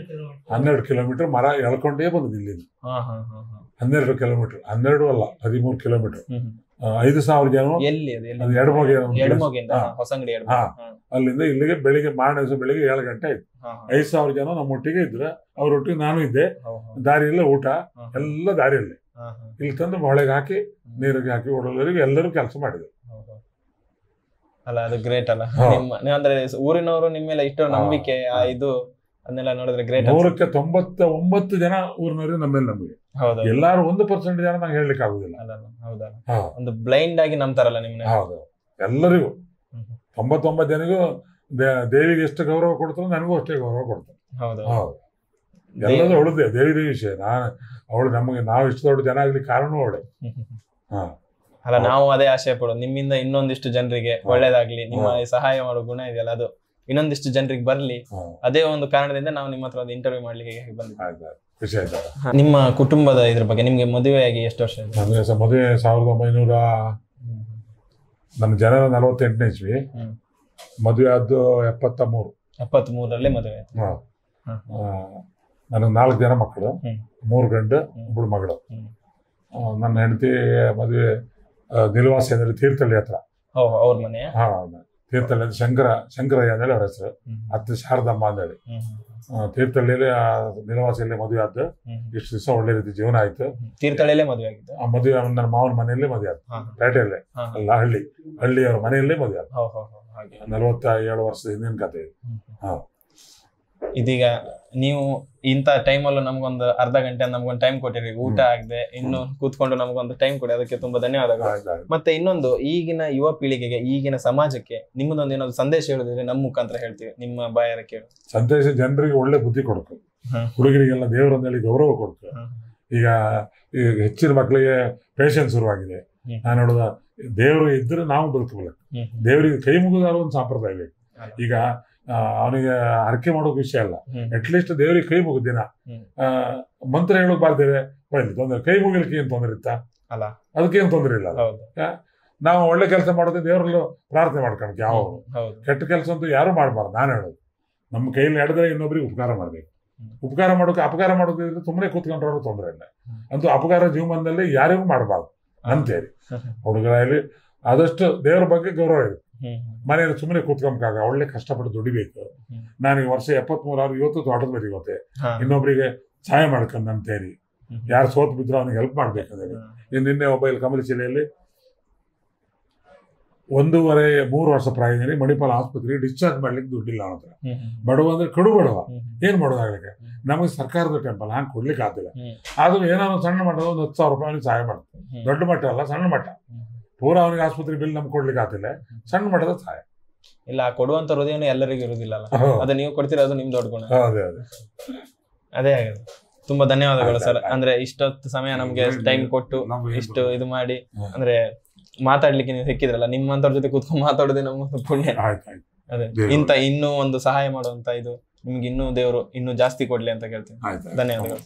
12 ಕಿಲೋಮೀಟರ್ ಮರ ಎಳ್ಕೊಂಡೇ ಬಂದದ್ದು ಇಲ್ಲಿಂದ. 12 ಕಿಲೋಮೀಟರ್, 12 ಅಲ್ಲ 13 ಕಿಲೋಮೀಟರ್. 5,000 ಜನ ಅಲ್ಲಿಂದ ಇಲ್ಲಿಗೆ ಬೆಳಿಗ್ಗೆ ಮಾರನೇ ದಿವಸ ಬೆಳಿಗ್ಗೆ 7 ಗಂಟೆ ಆಯ್ತು. 5,000 ಜನ ನಮ್ಮೊಟ್ಟಿಗೆ ಇದ್ರೆ, ಅವ್ರೊಟ್ಟಿಗೆ ನಾನು ಇದ್ದೆ. ದಾರಿಯಲ್ಲೇ ಊಟ ಎಲ್ಲ ದಾರಿಯಲ್ಲೇ ಇಲ್ಲಿ ತಂದು ಹೊಳೆಗೆ ಹಾಕಿ ನೀರಿಗೆ ಹಾಕಿ ಓಡೋರಿಗೆ ಎಲ್ಲರೂ ಕೆಲಸ ಮಾಡಿದ್ರು. ಅಲ್ಲ, ಅದು ಗ್ರೇಟ್ ಅಲ್ಲ. ಅಂದ್ರೆ ಊರಿನವರು ನಿಮ್ಮ ಮೇಲೆ ಇಷ್ಟು ನಂಬಿಕೆ, ಇದು ಅದನ್ನೆಲ್ಲ ನೋಡಿದ್ರೆ ಗ್ರೇಟ್. 99 ಜನ ಊರಿನವ್ರಿಗೆ ನಮ್ಮ ಮೇಲೆ ನಂಬಿಕೆ. ಎಲ್ಲಾರು 1% ಜನ ನಂಗೆ ಹೇಳಲಿಕ್ಕೆ ಆಗುದಿಲ್ಲ. ಒಂದು ಬ್ಲೈಂಡ್ ಆಗಿ ನಂಬ್ತಾರಲ್ಲ ನಿಮ್ನ. ಹೌದು, ಎಲ್ಲರಿಗೂ 99 ಜನಿಗೂ ದೇವಿಗೆ ಎಷ್ಟು ಗೌರವ ಕೊಡ್ತಾರೆ, ನನಗೂ ಅಷ್ಟೇ ಗೌರವ ಕೊಡ್ತಾರೆ. ಹೌದು, ಎಲ್ಲದೂ ಅವಳದ್ದೇ ದೇವಿ ವಿಷಯ. ಅವಳು ನಮಗೆ, ನಾವು ಇಷ್ಟು ದೊಡ್ಡ ಜನ ಆಗ್ಲಿಕ್ಕೆ ಕಾರಣ ಅವಳೆ. ಅಲ್ಲ, ನಾವು ಅದೇ ಆಶಯ ಪಡೋದು, ನಿಮ್ಮಿಂದ ಇನ್ನೊಂದಿಷ್ಟು ಜನರಿಗೆ ಒಳ್ಳೇದಾಗ್ಲಿ, ನಿಮ್ಮ ಸಹಾಯ ಮಾಡೋ ಗುಣ ಇದೆಯಲ್ಲ, ಅದು ಇನ್ನೊಂದಿಷ್ಟು ಜನರಿಗೆ ಬರ್ಲಿ. ಅದೇ ಒಂದು ಕಾರಣದಿಂದ ನಾವು ನಿಮ್ಮ ಹತ್ರ ಒಂದು ಇಂಟರ್ವ್ಯೂ ಮಾಡ್ಲಿಕ್ಕೆ ಬಂದಿದ್ದೀವಿ. ಖುಷಿ ಆಯ್ತು. ನಿಮ್ಮ ಕುಟುಂಬದ ಇದ್ರ ಬಗ್ಗೆ, ನಿಮ್ಗೆ ಮದುವೆಯಾಗಿ ಎಷ್ಟು ವರ್ಷ? ನಮಗೆ ಮದುವೆ 1900 ನನ್ನ ಜನರ 48ನೇ ಇಸ್ವಿ, ಮದುವೆ ಆದ್ದು 73. ಮದುವೆ. ನನಗೆ 4 ಜನ ಮಕ್ಕಳು, 3 ಗಂಡು 1 ಮಗಳು. ನನ್ನ ಹೆಂಡತಿ ಮದುವೆ ನಿಲ್ವಾಸಿ ಅಂದ್ರೆ ತೀರ್ಥಹಳ್ಳಿ ಹತ್ರ. ಅವ್ರ ಮನೆ. ತೀರ್ಥಹಳ್ಳಿ ಅಂತ ಶಂಕರಯ್ಯ ಅಂತೇಳಿ ಅವ್ರ ಹೆಸರು. ಅತ್ತೆ ಶಾರದಮ್ಮ ಅಂತೇಳಿ. ತೀರ್ಥಹಳ್ಳಿಯಲ್ಲಿ ಆ ನಿಲವಾಸಿಯಲ್ಲೇ ಮದುವೆ ಆದ್ದು. ಇಷ್ಟು ದಿವಸ ಒಳ್ಳೆ ರೀತಿ ಜೀವನ ಆಯ್ತು. ತೀರ್ಥಹಳ್ಳಿಯಲ್ಲೇ ಮದುವೆ ಆಗಿದ್ದು. ಆ ಮದುವೆ ನನ್ನ ಮಾವನ ಮನೆಯಲ್ಲೇ ಮದುವೆ ಆಯ್ತು. ಪೇಟೆಯಲ್ಲೇ ಅಲ್ಲ, ಹಳ್ಳಿ ಅವ್ರ ಮನೆಯಲ್ಲೇ ಮದುವೆ ಆಯ್ತು. 47 ವರ್ಷದ ಹಿಂದಿನ ಕಥೆ ಇದು. ಇದೀಗ ನೀವು ಇಂಥ ಟೈಮಲ್ಲೂ ನಮ್ಗೊಂದು ಅರ್ಧ ಗಂಟೆ ನಮ್ಗೊಂದು ಟೈಮ್ ಕೊಟ್ಟಿರಿ, ಊಟ ಆಗದೆ ಇನ್ನು ಕೂತ್ಕೊಂಡು ನಮಗೊಂದು ಟೈಮ್ ಕೊಡಿ, ಅದಕ್ಕೆ ತುಂಬಾ ಧನ್ಯವಾದಗಳು. ಮತ್ತೆ ಇನ್ನೊಂದು, ಈಗಿನ ಯುವ ಪೀಳಿಗೆಗೆ, ಈಗಿನ ಸಮಾಜಕ್ಕೆ ನಿಮ್ಮದೊಂದು ಏನಾದ್ರು ಸಂದೇಶ ಹೇಳಿದ್ರೆ ನಮ್ಮ ಮುಖಾಂತರ ಹೇಳ್ತೀವಿ, ನಿಮ್ಮ ಬಾಯಾರ ಕೇಳಿ. ಸಂದೇಶ ಜನರಿಗೆ ಒಳ್ಳೆ ಬುದ್ಧಿ ಕೊಡ್ತು, ಹುಡುಗರಿಗೆಲ್ಲ ದೇವರಂದೇಳಿ ಗೌರವ ಕೊಡ್ತು. ಈಗ ಹೆಚ್ಚಿನ ಮಕ್ಕಳಿಗೆ ಪೇಷನ್ಸ್ ಶುರುವಾಗಿದೆ. ನಾನು ಹೇಳೋದ, ದೇವರು ಇದ್ರೆ ನಾವು ಬದುಕಬೇಕು. ದೇವರಿಗೆ ಕೈ ಮುಗಿದಾರ ಒಂದು ಸಂಪ್ರದಾಯ ಬೇಕು. ಈಗ ಅವನಿಗೆ ಹರಕೆ ಮಾಡೋಕ್ ವಿಷಯ ಅಲ್ಲ, ಅಟ್ಲೀಸ್ಟ್ ದೇವರಿಗೆ ಕೈ ಮುಗಿದ ದಿನ ಮಂತ್ರ ಹೇಳೋಕ್ ಬಾರ್ದೇವೆ ತೊಂದರೆ, ಕೈ ಮುಗಿಲಿಕ್ಕೆ ಏನ್ ತೊಂದರೆ ಇತ್ತ ಅಲ್ಲ, ಅದಕ್ಕೇನು ತೊಂದರೆ ಇಲ್ಲ. ನಾವು ಒಳ್ಳೆ ಕೆಲಸ ಮಾಡೋದು ದೇವರಲ್ಲೂ ಪ್ರಾರ್ಥನೆ ಮಾಡ್ಕೊಳಕ್ಕೆ. ಯಾವ ಕೆಟ್ಟ ಕೆಲಸ ಅಂತೂ ಯಾರು ಮಾಡಬಾರ್ದು. ನಾನು ಹೇಳೋದು, ನಮ್ಮ ಕೈಯಲ್ಲಿ ನಡೆದ್ರೆ ಇನ್ನೊಬ್ರಿಗೆ ಉಪಕಾರ ಮಾಡ್ಬೇಕು. ಉಪಕಾರ ಮಾಡೋಕೆ ಅಪಕಾರ ಮಾಡೋದಿದ್ರೆ ಸುಮ್ಮನೆ ಕೂತ್ಕೊಂಡ್ರೂ ತೊಂದರೆ ಇಲ್ಲ. ಅಂತೂ ಅಪಕಾರ ಜೀವನದಲ್ಲಿ ಯಾರಿಗೂ ಮಾಡಬಾರ್ದು ಅಂತೇಳಿ. ಹುಡುಗರಲ್ಲಿ ಆದಷ್ಟು ದೇವರ ಬಗ್ಗೆ ಗೌರವ ಇರುತ್ತೆ. ಮನೆಯಲ್ಲಿ ಸುಮ್ಮನೆ ಕೂತ್ಕೊಂಬಾಗ ಒಳ್ಳೆ ಕಷ್ಟಪಟ್ಟು ದುಡಿಬೇಕು. ನನಗೆ ವರ್ಷ 73 ಆರು, ಇವತ್ತು ತೋಟದ ಬರಿ ಗೊತ್ತೆ, ಇನ್ನೊಬ್ರಿಗೆ ಸಹಾಯ ಮಾಡ್ಕೊಂಡು ಅಂತೇಳಿ. ಯಾರು ಸೋತ್ ಬಿದ್ರು ಅವನಿಗೆ ಹೆಲ್ಪ್ ಮಾಡ್ಬೇಕಂದ್ರೆ. ನಿನ್ನೆ ಒಬ್ಬ ಇಲ್ಲಿ ಕಮಲ ಜಿಲ್ಲೆಯಲ್ಲಿ 1.5-3 ವರ್ಷ ಪ್ರಾಯದಲ್ಲಿ ಮಣಿಪಾಲ ಆಸ್ಪತ್ರೆಗೆ ಡಿಸ್ಚಾರ್ಜ್ ಮಾಡ್ಲಿಕ್ಕೆ ದುಡ್ಡಿಲ್ಲ ಅವನ ಹತ್ರ. ಬಡವ ಅಂದ್ರೆ ಕಡು ಬಡವ, ಏನ್ ಮಾಡೋದಾಗ್ಲಿಕ್ಕೆ. ನಮಗೆ ಸರ್ಕಾರದ ಟೆಂಪಲ್ ಹಂಗೆ ಕೊಡ್ಲಿಕ್ಕೆ ಆಗ್ತಿಲ್ಲ. ಆದ್ರೂ ಏನಾದ್ರು ಸಣ್ಣ ಮಟ್ಟದ ಒಂದು 10,000 ರೂಪಾಯಿ ಅವನಿಗೆ ಸಹಾಯ ಮಾಡ್ತಾರೆ. ದೊಡ್ಡ ಮಟ್ಟ ಅಲ್ಲ, ಸಣ್ಣ ಮಟ್ಟ. ಪೂರಾ ಅವನಿಗೆ ಆಸ್ಪತ್ರೆ ಬಿಲ್ ನಮ್ಗೆ ಕೊಡ್ಲಿಕ್ಕೆ ಆಗ್ತಿಲ್ಲ, ಸಣ್ಣ ಮಟ್ಟದ ಸಹಾಯ. ಇಲ್ಲ, ಕೊಡುವಂತ ಹೃದಯನು ಎಲ್ಲರಿಗೂ ಇರುವುದಿಲ್ಲ. ಅದು ನೀವು ಕೊಡ್ತೀರ, ಅದು ನಿಮ್ ದೊಡ್ಡ ಗುಣ. ಅದೇ ಆಗಿದೆ. ತುಂಬಾ ಧನ್ಯವಾದಗಳು ಸರ್. ಅಂದ್ರೆ ಇಷ್ಟೊತ್ತು ಸಮಯ ನಮ್ಗೆ ಟೈಮ್ ಕೊಟ್ಟು ಇಷ್ಟು ಇದು ಮಾಡಿ, ಅಂದ್ರೆ ಮಾತಾಡ್ಲಿಕ್ಕೆ ನೀವು ಸಿಕ್ಕಿದ್ರಲ್ಲ, ನಿಮ್ಮಂತವ್ರ ಜೊತೆ ಕೂತ್ಕೊಂಡು ಮಾತಾಡೋದೇ ನಮ್ಮ ಪುಣ್ಯ. ಅದೇ ಇಂತ ಇನ್ನೂ ಒಂದು ಸಹಾಯ ಮಾಡುವಂತ ಇದು ನಿಮ್ಗೆ ಇನ್ನೂ ದೇವರು ಇನ್ನೂ ಜಾಸ್ತಿ ಕೊಡ್ಲಿ ಅಂತ ಕೇಳ್ತೀನಿ. ಧನ್ಯವಾದಗಳು.